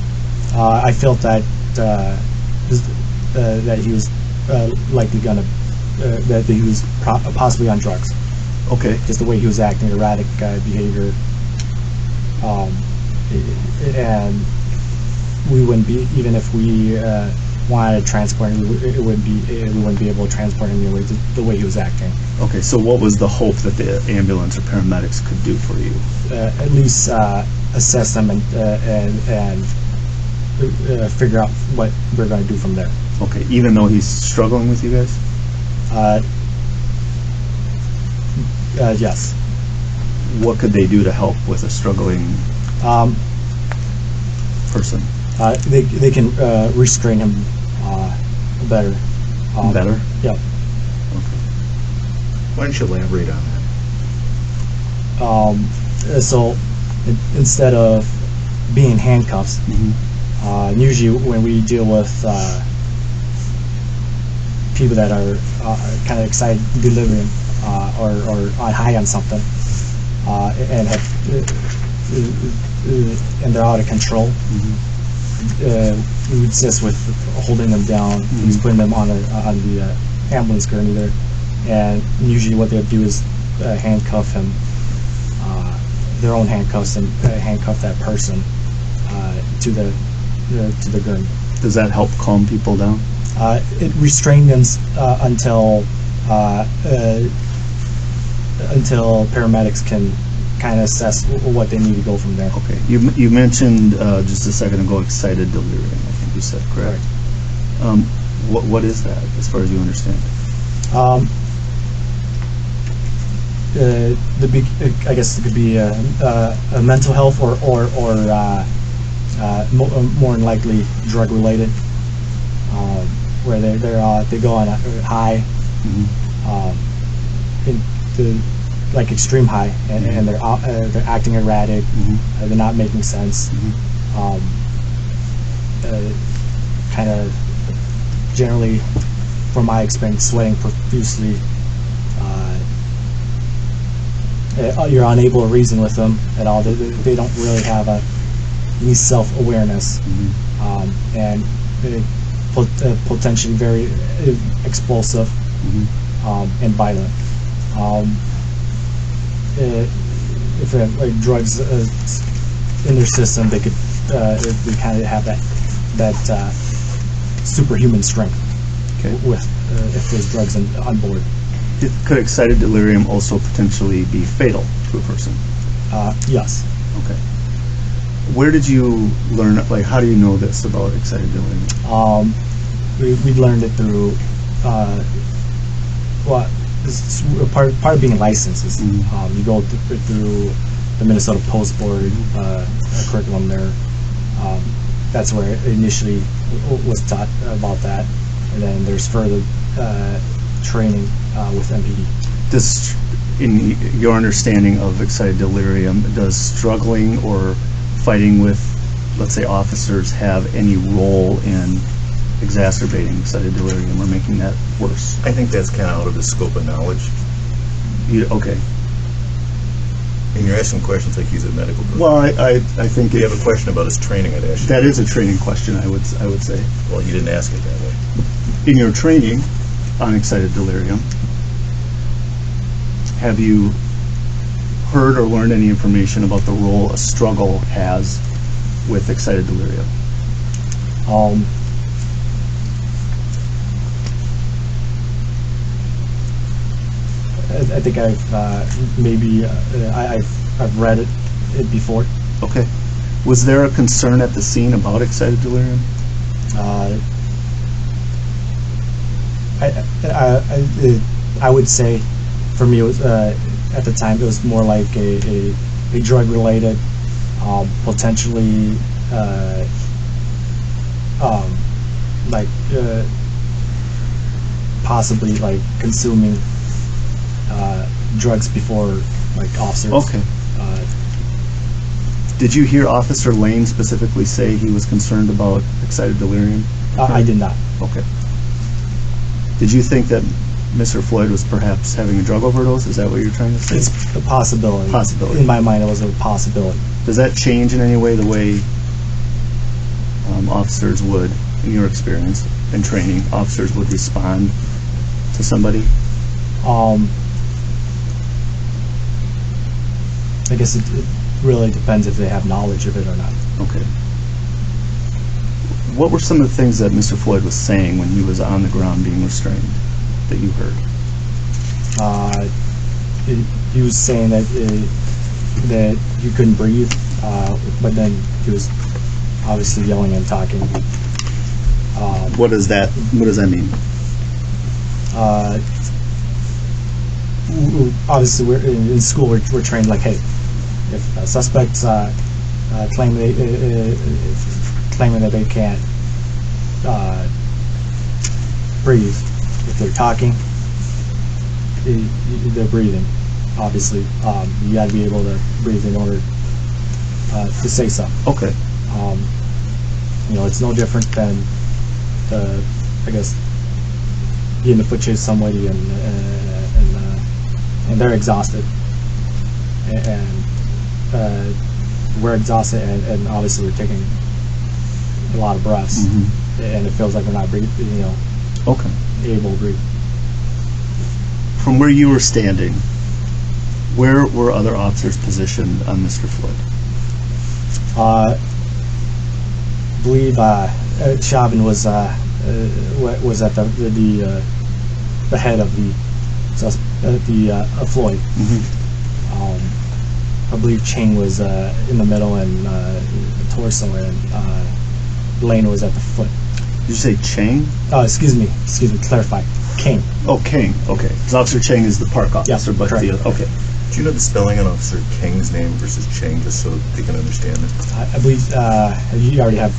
S2: I felt that that he was likely gonna that he was possibly on drugs.
S1: Okay.
S2: Just the way he was acting, erratic behavior, and we wouldn't be even if we wanted to transport him, we wouldn't be able to transport him the way he was acting.
S1: Okay, so what was the hope that the ambulance or paramedics could do for you?
S2: At least assess them and figure out what we're going to do from there.
S1: Okay, even though he's struggling with you guys?
S2: Yes.
S1: What could they do to help with a struggling person?
S2: They can restrain him better.
S1: Better?
S2: Yep.
S1: Okay.
S3: Why don't you elaborate on that?
S2: So instead of being in handcuffs, usually when we deal with people that are kind of excited delirium or on high on something and have and they're out of control, we assist with holding them down. He's putting them on the ambulance gurney there, and usually what they'll do is handcuff him, their own handcuffs, and handcuff that person to the gurney.
S1: Does that help calm people down?
S2: It restrains them until paramedics can kind of assess what they need to go from there.
S1: Okay. You mentioned just a second ago excited delirium, I think you said, correct? What is that, as far as you understand it?
S2: I guess it could be a mental health or more than likely drug related, where they go on a high, like extreme high, and they're acting erratic, they're not making sense, kind of generally, from my experience, sweating profusely. You're unable to reason with them at all. They don't really have any self-awareness, and potentially very explosive and violent. If they have like drugs in their system, they could kind of have that superhuman strength.
S1: Okay.
S2: With if there's drugs on board.
S1: Could excited delirium also potentially be fatal to a person?
S2: Yes.
S1: Okay. Where did you learn, like, how do you know this about excited delirium?
S2: We learned it through, it's part of being licensed is you go through the Minnesota Post Board curriculum there. That's where it initially was taught about that, and then there's further training with MPD.
S1: Does, in your understanding of excited delirium, does struggling or fighting with, let's say, officers have any role in exacerbating excited delirium or making that worse?
S3: I think that's kind of out of the scope of knowledge.
S1: Okay.
S3: And you're asking questions like he's a medical person.
S1: Well, I think
S3: If you have a question about his training, I'd ask you.
S1: that is a training question, I would say.
S3: Well, you didn't ask it that way.
S1: In your training on excited delirium, have you heard or learned any information about the role a struggle has with excited delirium?
S2: I think I've read it before.
S1: Okay. Was there a concern at the scene about excited delirium?
S2: I would say, for me, it was at the time it was more like a drug related, potentially possibly like consuming drugs before like officers.
S1: Okay. Did you hear Officer Lane specifically say he was concerned about excited delirium?
S2: I did not.
S1: Okay. Did you think that Mr. Floyd was perhaps having a drug overdose? Is that what you're trying to say?
S2: It's a possibility.
S1: Possibility.
S2: In my mind, it was a possibility.
S1: Does that change in any way the way officers would, in your experience in training, officers would respond to somebody?
S2: I guess it really depends if they have knowledge of it or not.
S1: Okay. What were some of the things that Mr. Floyd was saying when he was on the ground being restrained that you heard?
S2: He was saying that that you couldn't breathe, but then he was obviously yelling and talking.
S1: What does that mean?
S2: Obviously, we're in school. We're trained like, hey, if suspects claiming that they can't breathe, if they're talking, they're breathing. Obviously, you got to be able to breathe in order to say something.
S1: Okay.
S2: It's no different than, I guess, getting to foot chase somebody and they're exhausted, and we're exhausted, and obviously we're taking a lot of breaths, and it feels like we're not breathing,
S1: Okay.
S2: able to breathe.
S1: From where you were standing, where were other officers positioned on Mr. Floyd?
S2: I believe Chauvin was at the head of the Floyd. I believe Chang was in the middle and the torso, and Lane was at the foot.
S1: Did you say Chang?
S2: Excuse me, clarify. King.
S1: Oh, King. Okay. Because Officer Chang is the park officer,
S2: Yes,
S1: but
S2: correct.
S1: okay.
S3: Do you know the spelling on Officer King's name versus Chang, just so they can understand it?
S2: I believe you already have.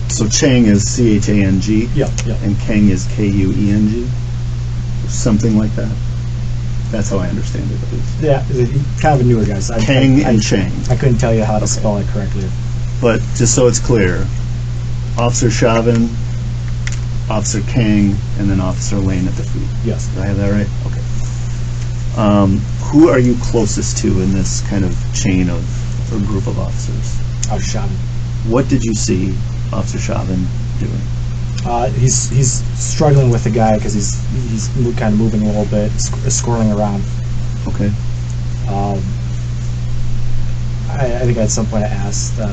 S1: So Chang is Chang,
S2: Yeah.
S1: and Kang is Kueng, something like that. That's how I understand it, at least.
S2: Yeah, kind of a newer guy. So
S1: Kang and Chang.
S2: I couldn't tell you how to
S1: Okay.
S2: spell it correctly.
S1: But just so it's clear, Officer Chauvin, Officer Kang, and then Officer Lane at the feet.
S2: Yes.
S1: Did I have that right? Okay. Who are you closest to in this kind of chain of or group of officers?
S2: I was shot.
S1: What did you see Officer Chauvin doing?
S2: He's struggling with the guy because he's kind of moving a little bit, squirreling around.
S1: Okay.
S2: I think at some point I asked the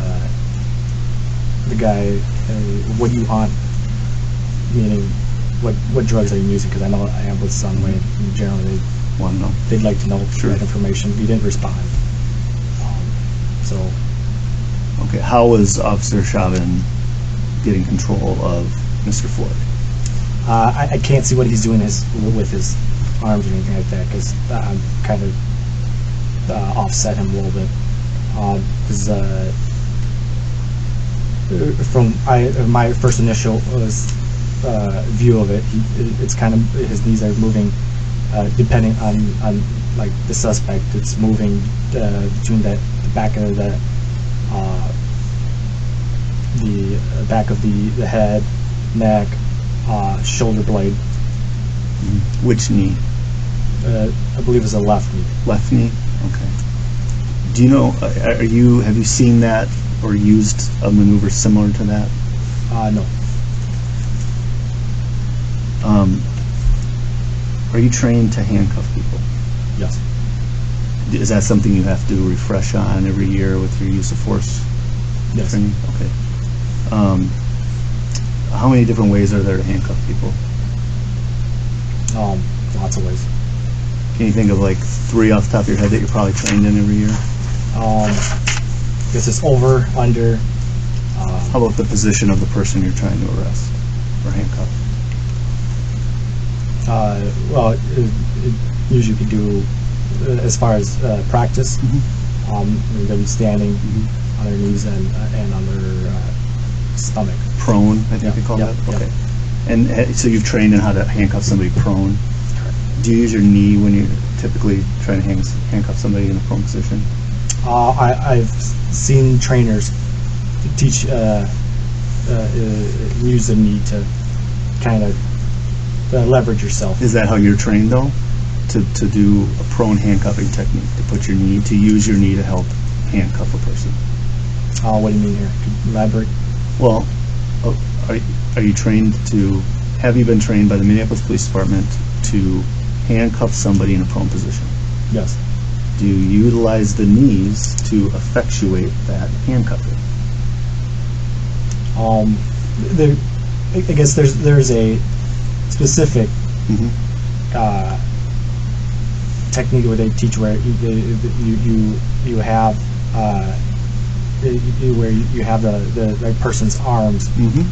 S2: guy, "What do you on?" Meaning, what drugs are you using? Because I know I am with Sunway, and generally
S1: Want to know?
S2: they'd like to know
S1: Sure.
S2: that information. He didn't respond. So
S1: Okay. How was Officer Chauvin getting control of Mr. Floyd?
S2: I can't see what he's doing with his arms or anything like that, because I'm kind of offset him a little bit. Because from my first initial view of it, it's kind of his knees are moving, depending on like the suspect. It's moving between the back of the back of the head, neck, shoulder blade.
S1: Which knee?
S2: I believe it's a left knee.
S1: Left knee? Okay. Do you know, have you seen that or used a maneuver similar to that?
S2: No.
S1: Are you trained to handcuff people?
S2: Yes.
S1: Is that something you have to refresh on every year with your use of force
S2: Yes.
S1: training? Okay. How many different ways are there to handcuff people?
S2: Lots of ways.
S1: Can you think of like 3 off the top of your head that you're probably trained in every year?
S2: This is over, under.
S1: How about the position of the person you're trying to arrest or handcuff?
S2: Well, it usually could do as far as practice. They'll be standing on their knees and on their stomach.
S1: Prone, I think
S2: Yeah,
S1: they call
S2: yeah,
S1: that?
S2: yeah.
S1: Okay. And so you've trained in how to handcuff somebody prone.
S2: Correct.
S1: Do you use your knee when you're typically trying to handcuff somebody in a prone position?
S2: I've seen trainers teach use the knee to kind of leverage yourself.
S1: Is that how you're trained though? To do a prone handcuffing technique, to use your knee to help handcuff a person?
S2: What do you mean here? Could you elaborate?
S1: Well, are you trained have you been trained by the Minneapolis Police Department to handcuff somebody in a prone position?
S2: Yes.
S1: Do you utilize the knees to effectuate that handcuffing?
S2: There, I guess there's a specific
S1: Mm-hmm.
S2: technique where they teach where you have where you have the person's arms
S1: Mm-hmm.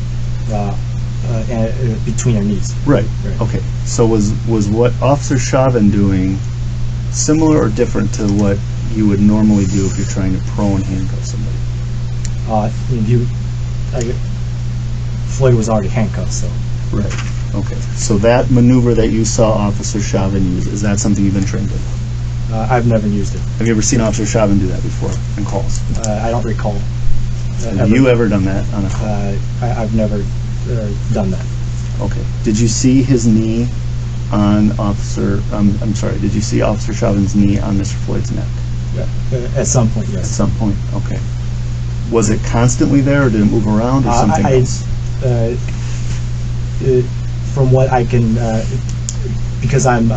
S2: between their knees.
S1: Right.
S2: Right.
S1: Okay. So was what Officer Chauvin doing similar or different to what you would normally do if you're trying to prone handcuff somebody?
S2: Floyd was already handcuffed, so
S1: Right. Okay. So that maneuver that you saw Officer Chauvin use, is that something you've been trained in?
S2: I've never used it.
S1: Have you ever seen Officer Chauvin do that before in calls?
S2: I don't recall.
S1: Have you ever done that on a call?
S2: I've never done that.
S1: Okay. Did you see his knee on Officer? I'm sorry. Did you see Officer Chauvin's knee on Mr. Floyd's neck?
S2: At some point,
S1: At
S2: yes.
S1: some point. Okay. Was it constantly there, or did it move around, or something else?
S2: From what I can, because I'm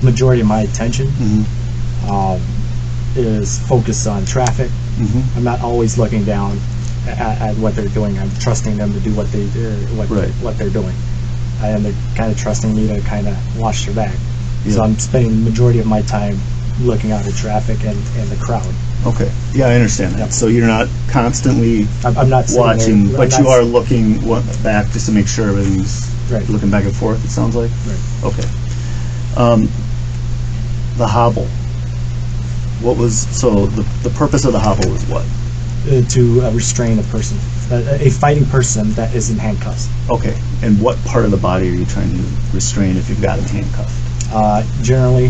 S2: majority of my attention
S1: Mm-hmm.
S2: is focused on traffic.
S1: Mm-hmm.
S2: I'm not always looking down at what they're doing. I'm trusting them to do what they're doing, and they're kind of trusting me to kind of watch their back.
S1: Yeah.
S2: So I'm spending the majority of my time looking out at traffic and the crowd.
S1: Okay. Yeah, I understand that.
S2: Yep.
S1: So you're not constantly
S2: I'm not sitting
S1: watching,
S2: there,
S1: but
S2: I'm
S1: you
S2: not
S1: are looking back just to make sure everything's
S2: Right.
S1: looking back and forth, it sounds like?
S2: Right.
S1: Okay. The hobble. What was, so the purpose of the hobble was what?
S2: To restrain a person, a fighting person that is in handcuffs.
S1: Okay. And what part of the body are you trying to restrain if you've got him handcuffed?
S2: Generally,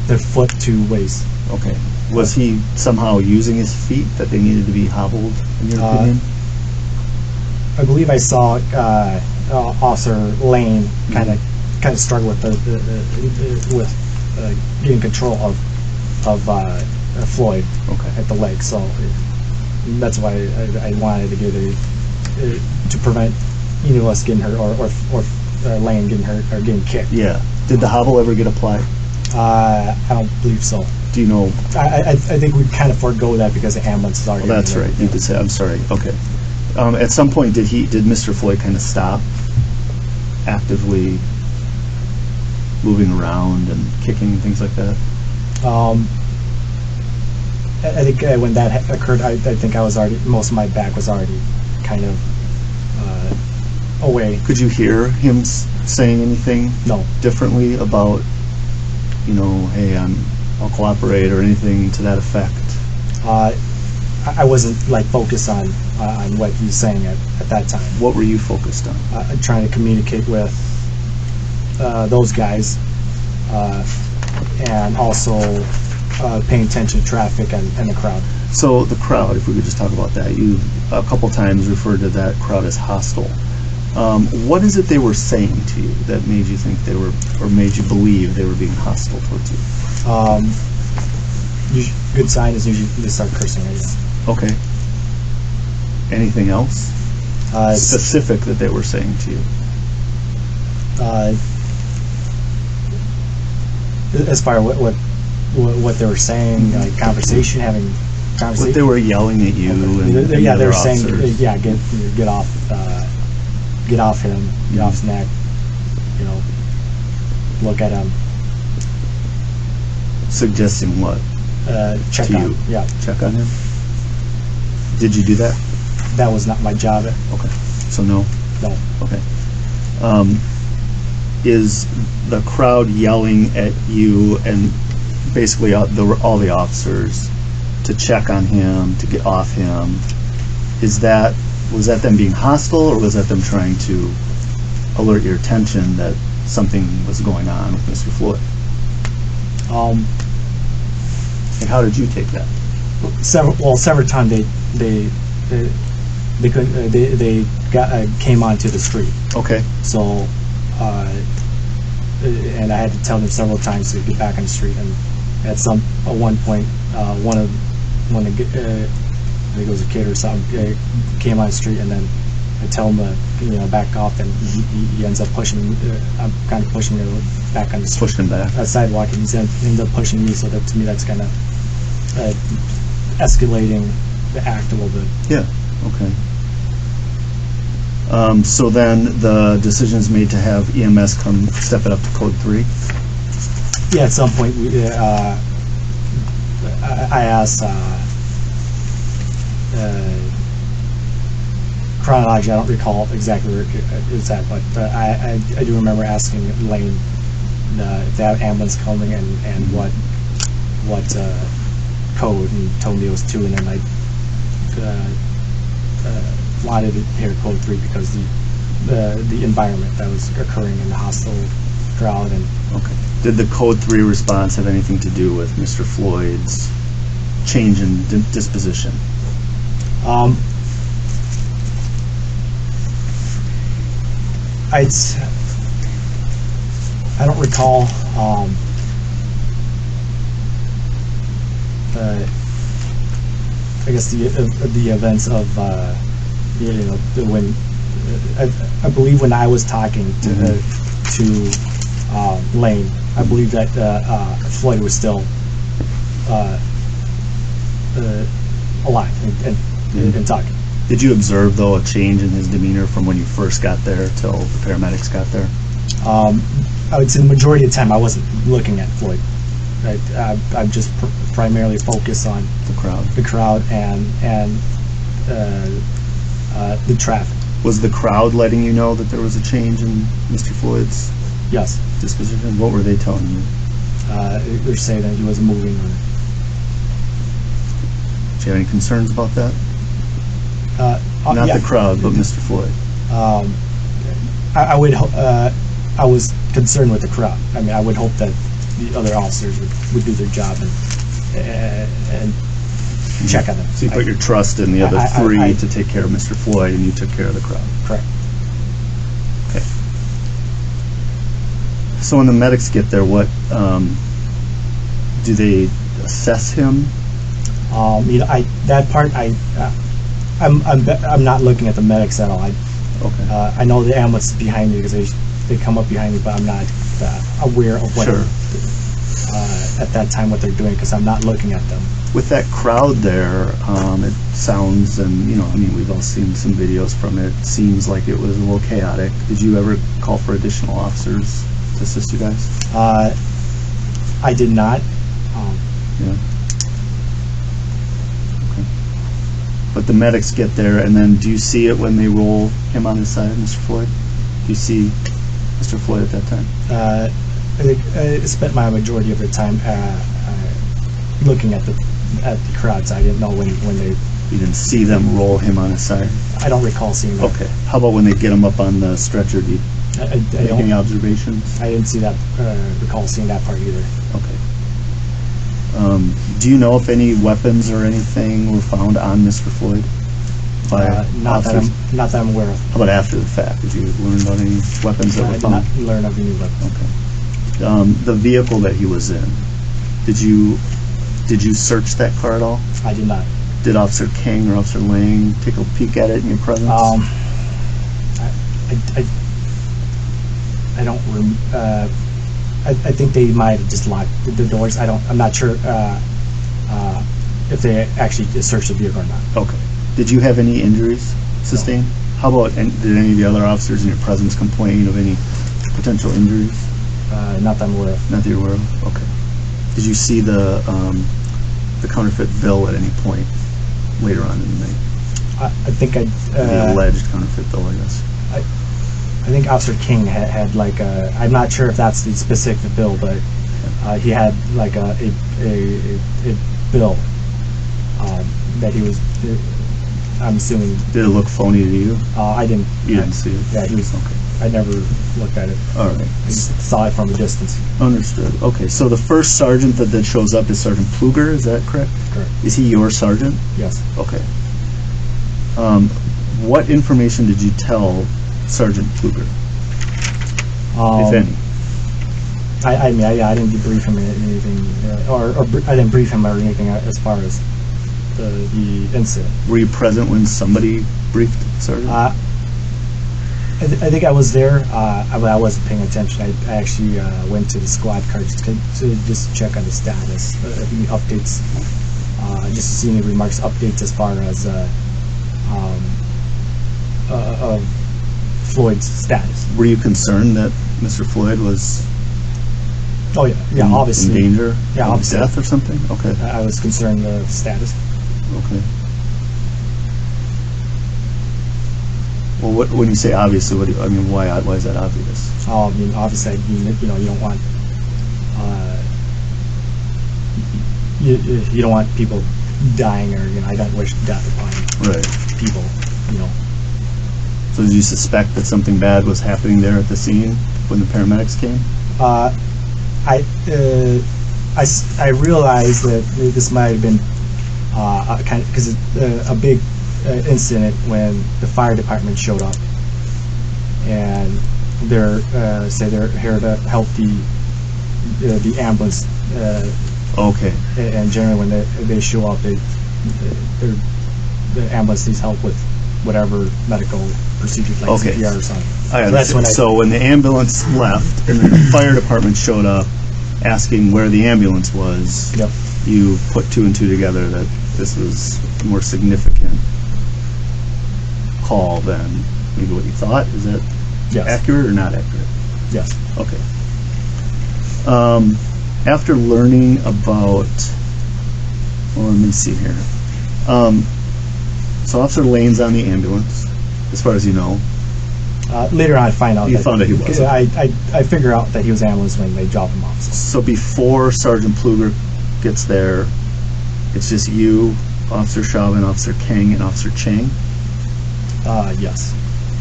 S2: their foot to waist.
S1: Okay. Was he somehow using his feet that they needed to be hobbled, in your opinion?
S2: I believe I saw Officer Lane kind of struggle with getting control of Floyd
S1: Okay.
S2: at the leg. So that's why I wanted to get to prevent either of us getting hurt or Lane getting hurt or getting kicked.
S1: Yeah. Did the hobble ever get applied?
S2: I don't believe so.
S1: Do you know?
S2: I think we kind of forego that because the ambulance is already.
S1: Well, that's
S2: there.
S1: right. You could say, I'm sorry. Okay. At some point, did Mr. Floyd kind of stop actively moving around and kicking and things like that?
S2: I think when that occurred, I think I was already, most of my back was already kind of away.
S1: Could you hear him saying anything
S2: No.
S1: differently about, hey, I'll cooperate or anything to that effect?
S2: I wasn't like focused on what he was saying at that time.
S1: What were you focused on?
S2: Trying to communicate with those guys, and also paying attention to traffic and the crowd.
S1: So the crowd, if we could just talk about that, you a couple times referred to that crowd as hostile. What is it they were saying to you that made you think they were, or made you believe they were being hostile towards you?
S2: Good sign is usually they start cursing at you.
S1: Okay. Anything else specific that they were saying to you?
S2: As far as what they were saying, like having conversation.
S1: What they were yelling at you and the
S2: they
S1: other
S2: were saying,
S1: officers?
S2: get off him, get off his neck, look at him,
S1: Suggesting what?
S2: check
S1: To
S2: on
S1: you?
S2: him. Yeah,
S1: Check on him? Did you do that?
S2: that was not my job.
S1: Okay. So no?
S2: No.
S1: Okay. Is the crowd yelling at you and basically all the officers to check on him, to get off him? Was that them being hostile, or was that them trying to alert your attention that something was going on with Mr. Floyd? And how did you take that?
S2: Several times they came onto the street.
S1: Okay.
S2: So, and I had to tell them several times to get back on the street. And at one point, one of I think it was a kid or something, came on the street, and then I tell him to back off, and he ends up pushing. I'm kind of pushing him back on the street,
S1: Pushed him back.
S2: sidewalk, and he ends up pushing me. So to me, that's kind of escalating the act a little bit.
S1: Yeah. Okay. So then the decision is made to have EMS come step it up to code 3?
S2: Yeah, at some point, I asked chronology. I don't recall exactly where it's at, but I do remember asking Lane if they have ambulance coming and what code, and told me it was 2, and then I wanted to hear code 3 because the environment that was occurring in the hostile crowd. And
S1: Okay. Did the code 3 response have anything to do with Mr. Floyd's change in disposition?
S2: I don't recall. I guess the events of when I believe when I was talking to Lane, I believe that Floyd was still alive and talking.
S1: Did you observe, though, a change in his demeanor from when you first got there till the paramedics got there?
S2: I would say the majority of the time I wasn't looking at Floyd. I'm just primarily focused on
S1: The
S2: crowd and the traffic.
S1: Was the crowd letting you know that there was a change in Mr. Floyd's
S2: Yes.
S1: disposition? What were they telling you?
S2: They're saying that he was moving.
S1: Do you have any concerns about that? Not
S2: yeah.
S1: the crowd, but Mr. Floyd.
S2: I was concerned with the crowd. I mean, I would hope that the other officers would do their job and check on them.
S1: So you put your trust in the other three to take care of Mr. Floyd, and you took care of the crowd.
S2: Correct.
S1: Okay. So when the medics get there, what do they assess him?
S2: That part I'm not looking at the medics at all.
S1: Okay.
S2: I know the ambulance is behind me because they come up behind me, but I'm not aware of what
S1: Sure.
S2: At that time what they're doing because I'm not looking at them.
S1: With that crowd there, it sounds, and we've all seen some videos from it. Seems like it was a little chaotic. Did you ever call for additional officers to assist you guys?
S2: I did not.
S1: Yeah. Okay. But the medics get there, and then do you see it when they roll him on his side, Mr. Floyd? Do you see Mr. Floyd at that time?
S2: I spent my majority of the time looking at the crowds. I didn't know when they.
S1: You didn't see them roll him on his side?
S2: I don't recall seeing that.
S1: Okay. How about when they get him up on the stretcher? Do you make any observations?
S2: I didn't see that. Recall seeing that part either.
S1: Okay. Do you know if any weapons or anything were found on Mr. Floyd?
S2: Not that I'm aware of.
S1: How about after the fact? Did you learn about any weapons that
S2: I
S1: were
S2: did
S1: found?
S2: not learn of any weapons.
S1: Okay. The vehicle that he was in, did you search that car at all?
S2: I did not.
S1: Did Officer Kueng or Officer Lang take a peek at it in your presence?
S2: I don't. I think they might have just locked the doors. I'm not sure if they actually searched the vehicle or not.
S1: Okay. Did you have any injuries sustained?
S2: No.
S1: How about, did any of the other officers in your presence complain of any potential injuries?
S2: Not that I'm aware of.
S1: Not that you're aware of? Okay. Did you see the counterfeit bill at any point later on in the night?
S2: I think
S1: The alleged counterfeit bill, I guess.
S2: I think Officer King had like a. I'm not sure if that's the specific bill, but he had like a bill that he was. I'm assuming.
S1: Did it look phony to you?
S2: I didn't.
S1: You didn't see it?
S2: Yeah, he was.
S1: Okay.
S2: I never looked at it.
S1: All right.
S2: I just saw it from a distance.
S1: Understood. Okay, so the first sergeant that shows up is Sergeant Pluger, is that correct?
S2: Correct.
S1: Is he your sergeant?
S2: Yes.
S1: Okay. What information did you tell Sergeant Pluger, if any?
S2: I didn't debrief him anything, or I didn't brief him or anything as far as the incident.
S1: Were you present when somebody briefed Sergeant?
S2: I think I was there. I wasn't paying attention. I actually went to the squad car to just check on the status, any updates, just to see any remarks, updates as far as of Floyd's status.
S1: Were you concerned that Mr. Floyd was
S2: Oh yeah, obviously.
S1: in danger
S2: Yeah,
S1: of
S2: obviously.
S1: death or something? Okay.
S2: I was concerned of status.
S1: Okay. Well, when you say obviously, what do you, I mean, why is that obvious?
S2: I mean, obviously, you don't want you don't want people dying, or I don't wish death upon
S1: Right.
S2: people.
S1: So did you suspect that something bad was happening there at the scene when the paramedics came?
S2: I realized that this might have been because a big incident when the fire department showed up, and they're here to help the ambulance.
S1: Okay.
S2: And generally, when they show up, the ambulance needs help with whatever medical procedures, like
S1: Okay.
S2: CPR or something.
S1: I
S2: So that's
S1: understand. So when the ambulance left and the fire department showed up asking where the ambulance was,
S2: Yep.
S1: you put two and two together that this was a more significant call than maybe what you thought. Is that
S2: Yes.
S1: accurate or not accurate?
S2: Yes.
S1: Okay. After learning about, well, let me see here. So Officer Lane's on the ambulance, as far as you know.
S2: Later on, I find out
S1: You found out he was.
S2: because I figure out that he was ambulance when they drop him off. So.
S1: So before Sergeant Pluger gets there, it's just you, Officer Chauvin, Officer Kueng, and Officer Chang.
S2: Yes.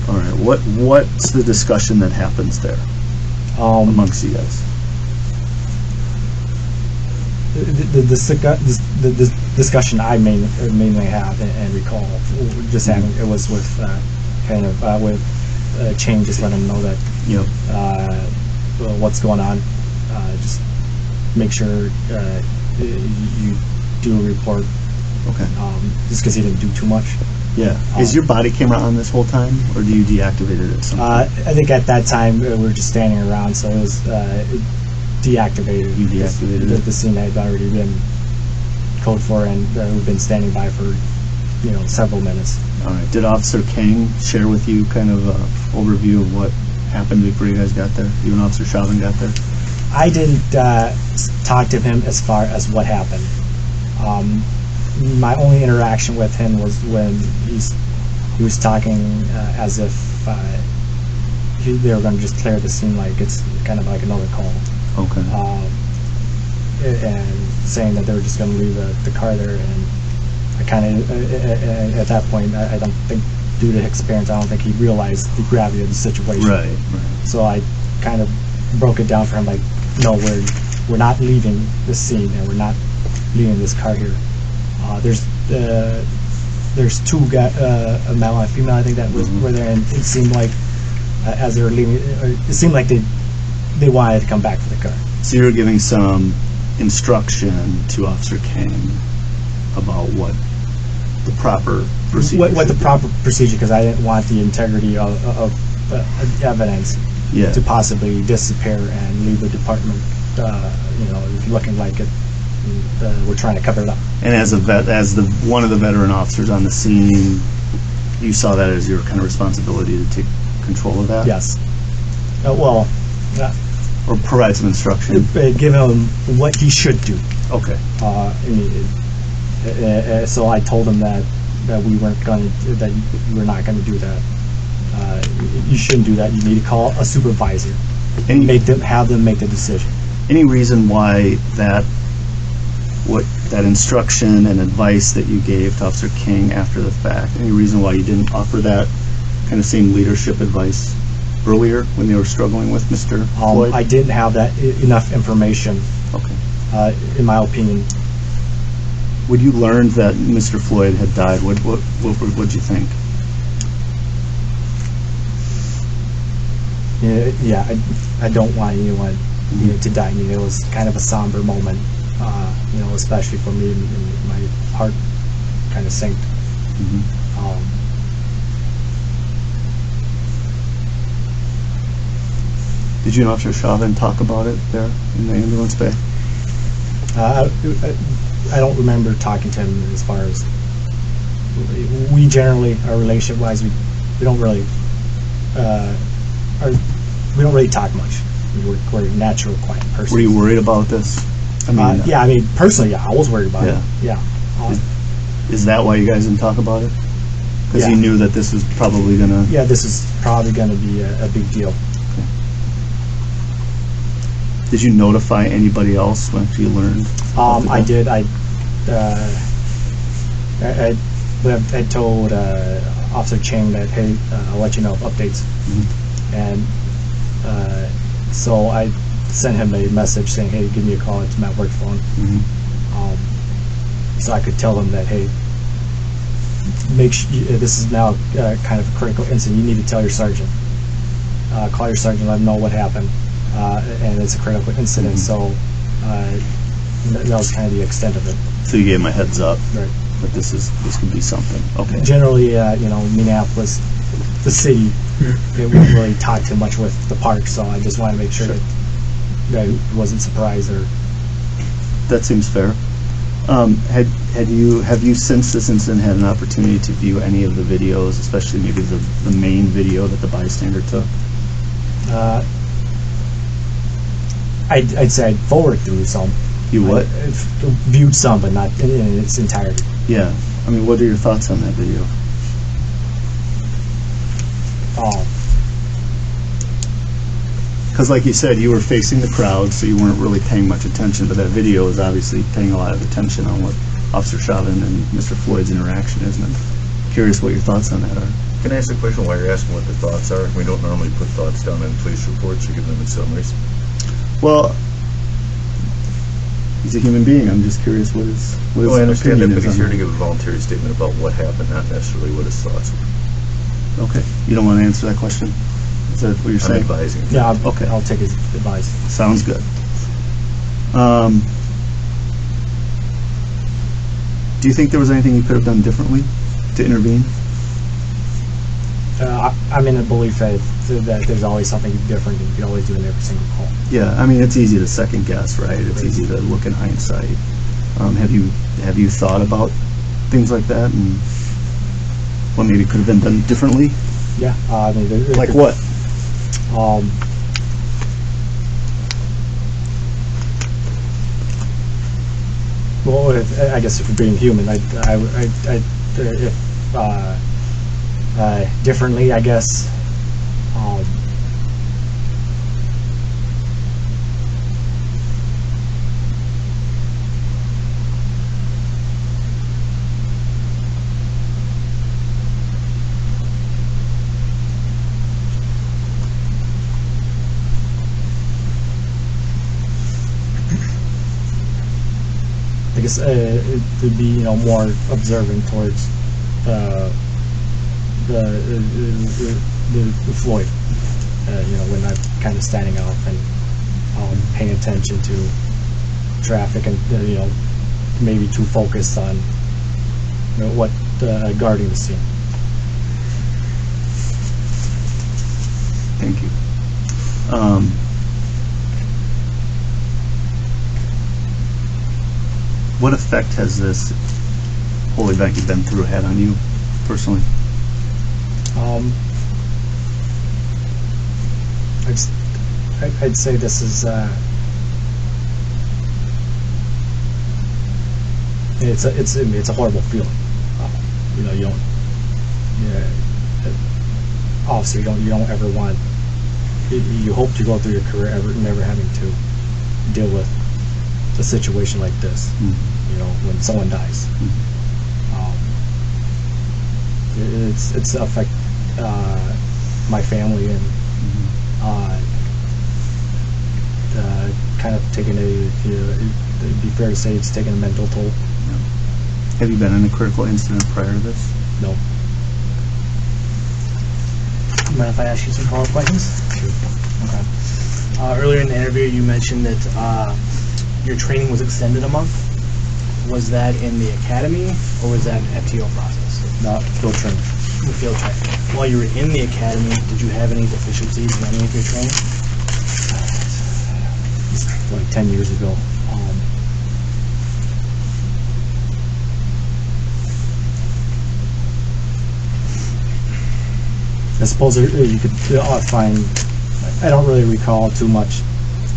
S1: All right. What's the discussion that happens there amongst you guys?
S2: The discussion I mainly have and recall just having it was with with Chang, just letting him know that
S1: Yep.
S2: what's going on. Just make sure you do a report.
S1: Okay.
S2: Just because he didn't do too much.
S1: Yeah. Is your body camera on this whole time, or do you deactivate it at some point?
S2: I think at that time we were just standing around, so it was deactivated.
S1: You deactivated it?
S2: The scene had already been code for, and we've been standing by for several minutes.
S1: All right. Did Officer Kueng share with you kind of an overview of what happened before you guys got there? You and Officer Chauvin got there?
S2: I didn't talk to him as far as what happened. My only interaction with him was when he was talking as if they were going to just clear the scene, like it's kind of like another call.
S1: Okay.
S2: And saying that they were just going to leave the car there, and I kind of at that point I don't think, due to experience, I don't think he realized the gravity of the situation.
S1: Right.
S2: So I kind of broke it down for him, like, no, we're not leaving the scene, and we're not leaving this car here. There's two a male and a female, I think, that were there, and it seemed like as they were leaving, it seemed like they wanted to come back for the car.
S1: So you were giving some instruction to Officer Kueng about what the proper procedure
S2: What the
S1: should be.
S2: proper procedure, because I didn't want the integrity of evidence
S1: Yeah.
S2: to possibly disappear and leave the department, looking like it. We're trying to cover it up.
S1: And as one of the veteran officers on the scene, you saw that as your kind of responsibility to take control of that?
S2: Yes.
S1: Or provide some instruction?
S2: Give him what he should do.
S1: Okay.
S2: So I told him that we weren't going to, that we're not going to do that. You shouldn't do that. You need to call a supervisor and have them make the decision.
S1: Any reason why that instruction and advice that you gave to Officer Kueng after the fact, any reason why you didn't offer that kind of same leadership advice earlier when they were struggling with Mr. Floyd?
S2: I didn't have that enough information,
S1: Okay.
S2: in my opinion.
S1: When you learned that Mr. Floyd had died, what did you think?
S2: Yeah, I don't want anyone to die. I mean, it was kind of a somber moment, especially for me. And my heart kind of sank.
S1: Did you and Officer Chauvin talk about it there in the ambulance bay?
S2: I don't remember talking to him as far as we generally, our relationship wise, we don't really we don't really talk much. We're a natural, quiet person.
S1: Were you worried about this? I mean,
S2: yeah, I mean, personally, yeah, I was worried about it. Yeah.
S1: Is that why you guys didn't talk about it? Because you knew that this was probably gonna.
S2: Yeah, this is probably gonna be a big deal.
S1: Okay. Did you notify anybody else when you learned?
S2: I did. I told Officer Ching that, hey, I'll let you know of updates.
S1: Mm-hmm.
S2: And so I sent him a message saying, hey, give me a call. It's my work phone.
S1: Mm-hmm.
S2: So I could tell him that, hey, this is now kind of a critical incident. You need to tell your sergeant. Call your sergeant, let him know what happened. And it's a critical incident.
S1: Mm-hmm.
S2: So that was kind of the extent of it.
S1: So you gave him a heads up.
S2: Right.
S1: But this could be something. Okay.
S2: Generally, Minneapolis, the city, it wouldn't really talk too much with the park, so I just want to make sure that I wasn't surprised or.
S1: That seems fair. Have you since this incident had an opportunity to view any of the videos, especially maybe the main video that the bystander took?
S2: I'd say I'd forward through some.
S1: You what?
S2: I viewed some, but not in its entirety.
S1: Yeah. I mean, what are your thoughts on that video? Because like you said, you were facing the crowd, so you weren't really paying much attention, but that video is obviously paying a lot of attention on what Officer Chauvin and Mr. Floyd's interaction is, and I'm curious what your thoughts on that are.
S3: Can I ask a question while you're asking what the thoughts are? We don't normally put thoughts down in police reports or give them in summaries.
S1: Well, he's a human being. I'm just curious what his
S3: Well, I understand that,
S1: opinion
S3: but
S1: is
S3: he's
S1: on
S3: here to
S1: that.
S3: give a voluntary statement about what happened, not necessarily what his thoughts were.
S1: Okay. You don't want to answer that question? Is that what you're
S3: I'm
S1: saying?
S3: advising.
S2: Yeah,
S1: Okay.
S2: I'll take his advice.
S1: Sounds good. Do you think there was anything you could have done differently to intervene?
S2: I'm in the belief that there's always something different and you can always do in every single call.
S1: Yeah, I mean, it's easy to second guess, right? It's easy to look in hindsight. Have you thought about things like that and what maybe could have been done differently?
S2: Yeah, I mean,
S1: Like what?
S2: Well, I guess if we're being human, differently, I guess. I guess it would be more observant towards the Floyd. When I'm kind of standing off and paying attention to traffic and maybe too focused on what guarding the scene.
S1: Thank you. What effect has this whole event you've been through had on you personally?
S2: I'd say this is it's a horrible feeling. You don't officer. You don't ever want. You hope to go through your career never having to deal with a situation like this.
S1: Mm-hmm.
S2: When someone dies.
S1: Mm-hmm.
S2: It's affect my family and kind of taking it'd be fair to say it's taking a mental toll.
S1: Yeah. Have you been in a critical incident prior to this?
S2: No.
S4: Mind if I ask you some follow-up questions?
S2: Sure.
S4: Okay. Earlier in the interview, you mentioned that your training was extended a month. Was that in the academy, or was that an FTO process?
S2: Not field training.
S4: The field training. While you were in the academy, did you have any deficiencies in any of your training?
S2: Like 10 years ago. I suppose you could find. I don't really recall too much.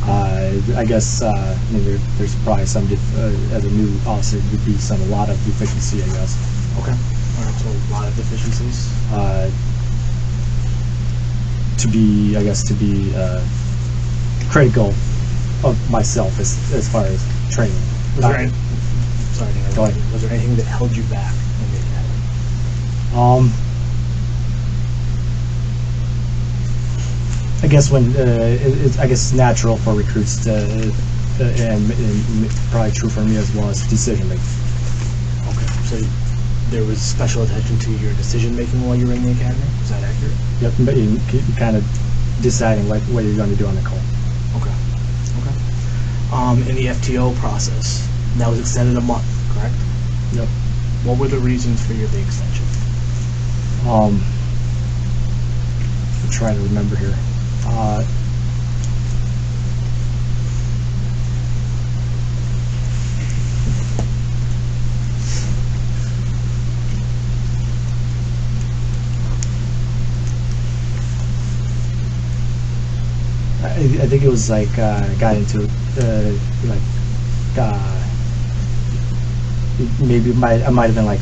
S2: I guess there's probably some as a new officer would be a lot of deficiency. I guess.
S4: Okay. All right. So a lot of deficiencies.
S2: To be critical of myself as far as training.
S4: Was there sorry to interrupt
S2: Go ahead.
S4: you. Was there anything that held you back in the academy?
S2: I guess I guess it's natural for recruits to, and probably true for me as well, as decision making.
S4: Okay. So there was special attention to your decision making while you were in the academy. Is that accurate?
S2: Yep, but you kind of deciding what you're going to do on the call.
S4: Okay. Okay. In the FTO process, that was extended a month, correct?
S2: Yep.
S4: What were the reasons for the extension?
S2: I'm trying to remember here. I think it was like got into maybe I might have been like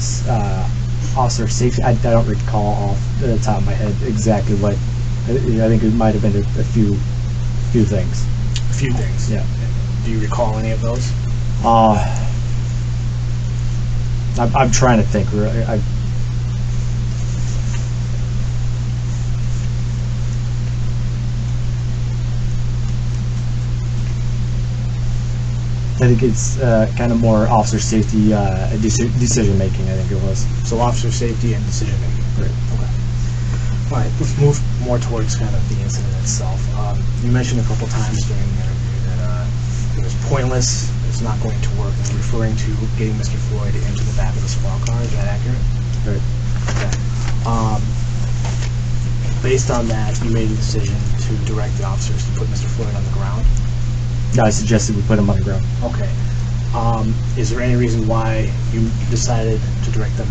S2: officer safety. I don't recall off the top of my head exactly what. I think it might have been a few things.
S4: A few things.
S2: Yeah.
S4: Do you recall any of those?
S2: I'm trying to think. I think it's kind of more officer safety decision making. I think it was.
S4: So officer safety and decision making.
S2: Great.
S4: Okay. All right. Let's move more towards kind of the incident itself. You mentioned a couple times during the interview that it was pointless. It's not going to work. And referring to getting Mr. Floyd into the back of the squad car. Is that accurate?
S2: Right.
S4: Okay. Based on that, you made a decision to direct the officers to put Mr. Floyd on the ground.
S2: I suggested we put him on the ground.
S4: Okay. Is there any reason why you decided to direct them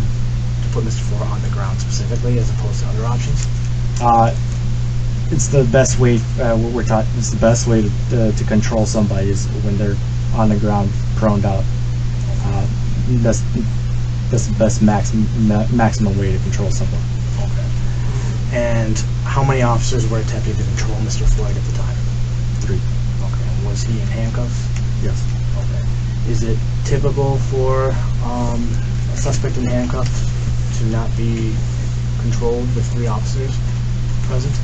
S4: to put Mr. Floyd on the ground specifically, as opposed to other options?
S2: It's the best way. We're taught it's the best way to control somebody is when they're on the ground, proned out. That's the best maximum way to control someone.
S4: Okay. And how many officers were attempting to control Mr. Floyd at the time?
S2: 3.
S4: Okay. And was he in handcuffs?
S2: Yes.
S4: Okay. Is it typical for a suspect in handcuffs to not be controlled with 3 officers present?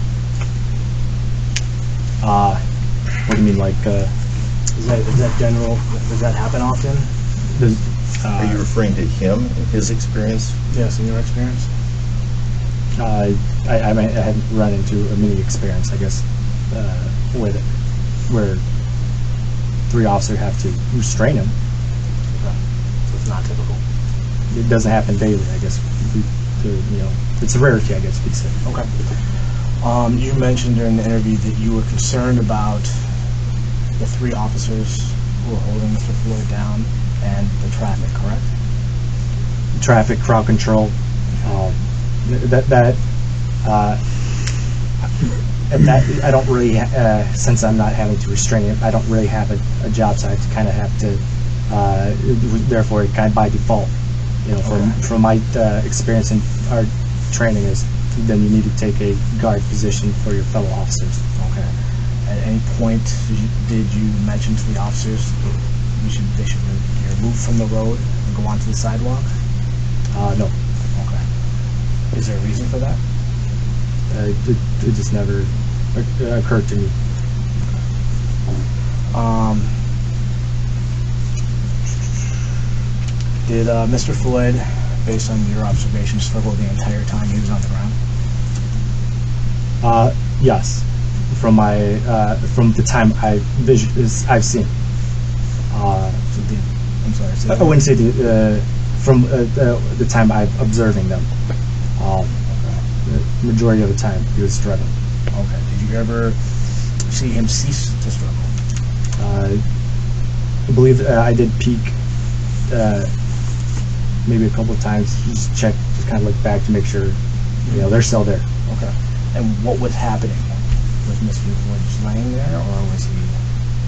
S2: What do you mean, like?
S4: Is that general? Does that happen often?
S3: Are you referring to him and his experience?
S4: Yes, in your experience.
S2: I hadn't run into a mini experience, I guess, where 3 officers have to restrain him.
S4: Okay. So it's not typical.
S2: It doesn't happen daily, I guess. It's a rarity, I guess you could say.
S4: Okay. You mentioned during the interview that you were concerned about the 3 officers who were holding Mr. Floyd down and the traffic, correct?
S2: Traffic, crowd control. That I don't really, since I'm not having to restrain it, I don't really have a job, so I kind of have to. Therefore, it kind of by default, from my experience in our training is, then you need to take a guard position for your fellow officers.
S4: Okay. At any point did you mention to the officers that they should be removed from the road and go onto the sidewalk?
S2: No.
S4: Okay. Is there a reason for that?
S2: It just never occurred to me.
S4: Did Mr. Floyd, based on your observation, struggle the entire time he was on the ground?
S2: Yes, from the time I've seen.
S4: I'm sorry.
S2: I wouldn't say from the time I'm observing them. The majority of the time he was struggling.
S4: Okay. Did you ever see him cease to struggle?
S2: I believe I did peek maybe a couple of times. Just kind of look back to make sure they're still there.
S4: Okay. And what was happening? Was Mr. Floyd just laying there, or was he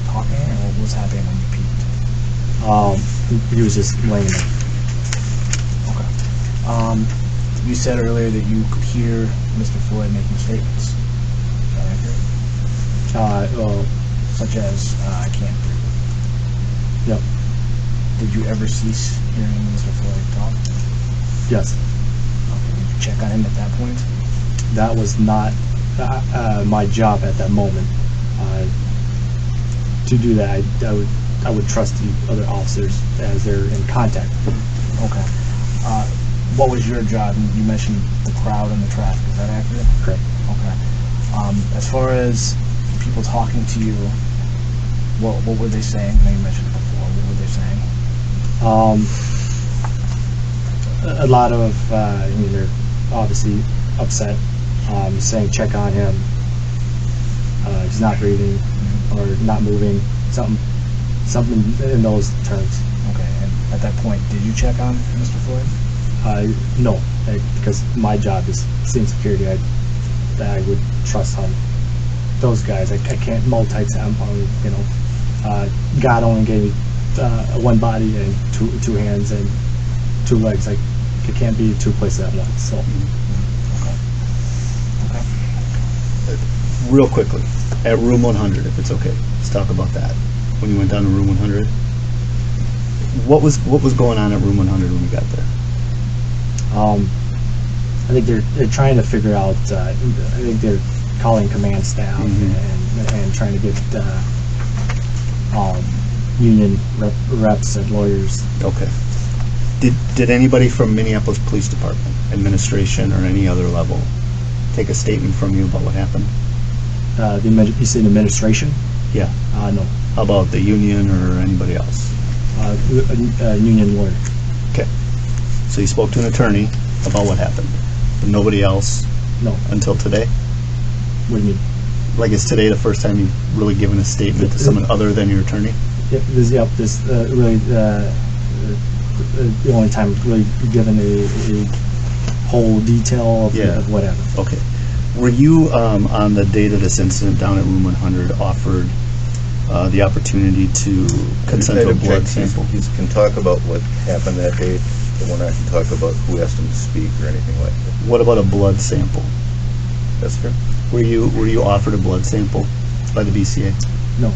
S4: talking, or what was happening when you peeked?
S2: He was just laying there.
S4: Okay. You said earlier that you could hear Mr. Floyd making statements. Is that accurate?
S2: Well,
S4: Such as, I can't breathe.
S2: yep,
S4: Did you ever cease hearing Mr. Floyd talk?
S2: yes.
S4: Okay. Did you check on him at that point?
S2: That was not my job at that moment. To do that, I would trust the other officers as they're in contact.
S4: Okay. What was your job? You mentioned the crowd and the traffic. Is that accurate?
S2: Correct.
S4: Okay. As far as people talking to you, what were they saying? I know you mentioned it before. What were they saying?
S2: A lot of they're obviously upset, saying check on him. He's not breathing or not moving. Something in those terms.
S4: Okay. And at that point, did you check on Mr. Floyd?
S2: No, because my job is scene security. I would trust on those guys. I can't multitask. God only gave me one body and two hands and two legs. I can't be two places at once. So,
S4: Okay.
S1: Real quickly, at room 100, if it's okay, let's talk about that. When you went down to room 100, what was going on at room 100 when we got there?
S2: I think they're trying to figure out. I think they're calling command staff and trying to get union reps and lawyers.
S1: Okay. Did anybody from Minneapolis Police Department, administration, or any other level take a statement from you about what happened?
S2: You said administration?
S1: Yeah.
S2: No.
S1: How about the union or anybody else?
S2: Union lawyer.
S1: Okay. So you spoke to an attorney about what happened, but nobody else
S2: No.
S1: until today?
S2: What do you mean?
S1: Like, is today the first time you've really given a statement to someone other than your attorney?
S2: This really the only time really given a whole detail of,
S1: Yeah.
S2: of whatever.
S1: Okay. Were you, on the date of this incident down at room 100, offered the opportunity to consent to a blood sample?
S3: You can talk about what happened that day, but we're not going to talk about who asked him to speak or anything like that.
S1: What about a blood sample?
S3: That's fair.
S1: Were you offered a blood sample by the BCA?
S2: No.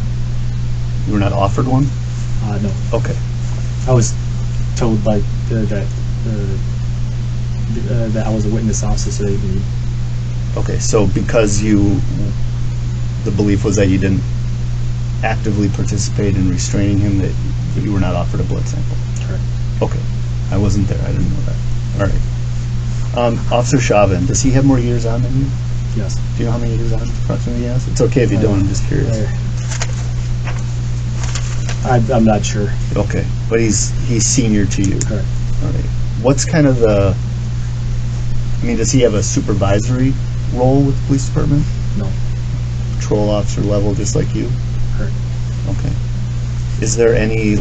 S1: You were not offered one?
S2: No.
S1: Okay.
S2: I was told by that I was a witness officer, so they can.
S1: Okay, so because the belief was that you didn't actively participate in restraining him, that you were not offered a blood sample?
S2: Correct.
S1: Okay. I wasn't there. I didn't know that. All right. Officer Chauvin, does he have more years on than you?
S2: Yes.
S1: Do you know how many years on approximately he has? It's okay if you don't. I'm just curious.
S2: I'm not sure.
S1: Okay. But he's senior to you.
S2: Correct.
S1: All right. What's kind of does he have a supervisory role with the police department?
S2: No.
S1: Patrol officer level, just like you?
S2: Correct.
S1: Okay. Is there any,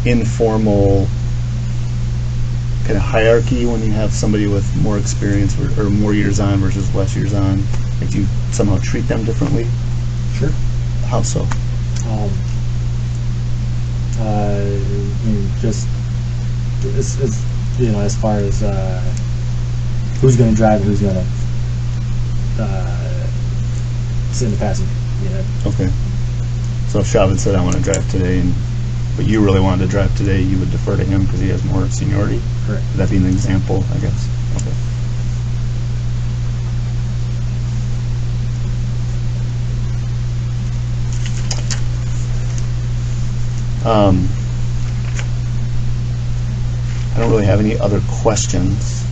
S1: informal kind of hierarchy when you have somebody with more experience or more years on versus less years on? Do you somehow treat them differently?
S2: Sure.
S1: How so?
S2: Just as far as who's going to drive, who's going to sit in the passenger.
S1: Okay. So if Chauvin said, I want to drive today, but you really wanted to drive today, you would defer to him because he has more seniority?
S2: Correct.
S1: Would that be an example, I guess? Okay. I don't really have any other questions.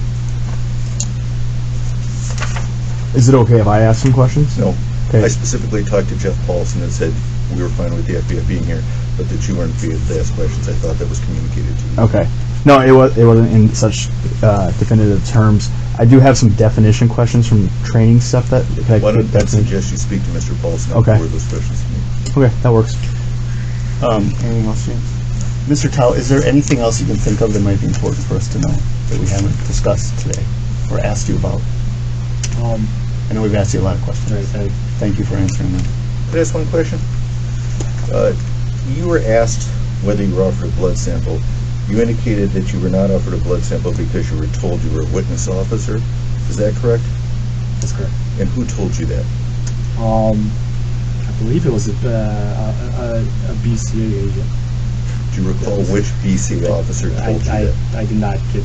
S5: Is it okay if I ask some questions?
S3: No.
S5: Okay.
S3: I specifically talked to Jeff Paulson and said we were fine with the FBI being here, but that you weren't able to ask questions. I thought that was communicated to you.
S5: Okay. No, it wasn't in such definitive terms. I do have some definition questions from training stuff that.
S3: Why don't I suggest you speak to Mr. Paulson and
S5: Okay.
S3: forward those questions to me?
S5: Okay, that works.
S1: Anything else, James? Mr. Tou, is there anything else you can think of that might be important for us to know that we haven't discussed today or asked you about? I know we've asked you a lot of questions.
S2: Right,
S1: Thank you for answering them.
S3: Can I ask one question? You were asked whether you were offered a blood sample. You indicated that you were not offered a blood sample because you were told you were a witness officer. Is that correct?
S2: that's correct.
S3: And who told you that?
S2: I believe it was a BCA agent.
S3: Do you recall which BC officer told you that?
S2: I did not get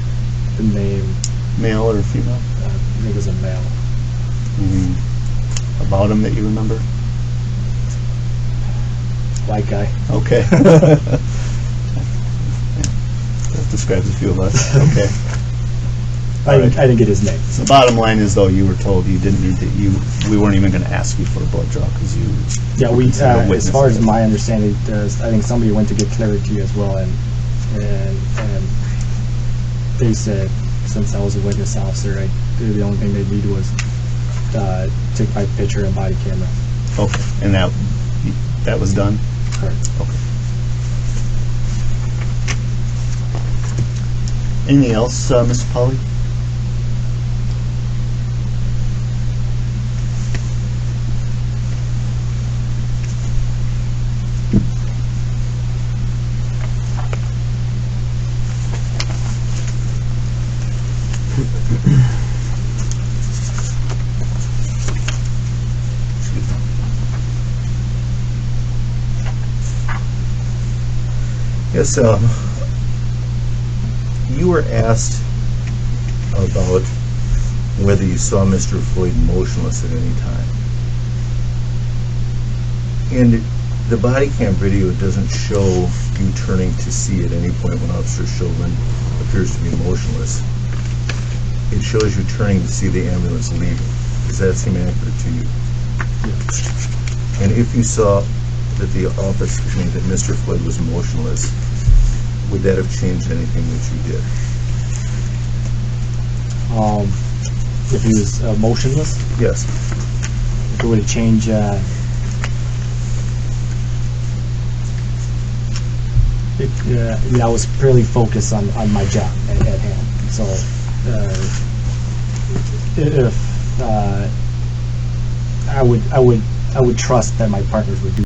S2: the name.
S1: Male or female?
S2: I think it was a male.
S1: About him that you remember?
S2: White guy.
S1: Okay. That describes a few of us. Okay.
S2: I didn't get his name.
S1: So bottom line is, though, you were told you didn't need to, we weren't even going to ask you for a blood draw because you.
S2: Yeah, we.
S1: considered a witness
S2: As far as
S1: of it.
S2: my understanding, I think somebody went to get clarity as well, and they said since I was a witness officer, the only thing they needed was take my picture and body camera.
S1: Okay, and that was done.
S2: Correct.
S1: Okay. Anything else, Mr. Polly?
S3: Yes, you were asked about whether you saw Mr. Floyd motionless at any time. And the body cam video doesn't show you turning to see at any point when Officer Chauvin appears to be motionless. It shows you turning to see the ambulance leaving. Does that seem accurate to you? And if you saw that that Mr. Floyd was motionless, would that have changed anything that you did?
S2: If he was motionless,
S3: Yes.
S2: if it would have changed. I was purely focused on my job at hand. So if I would trust that my partners would do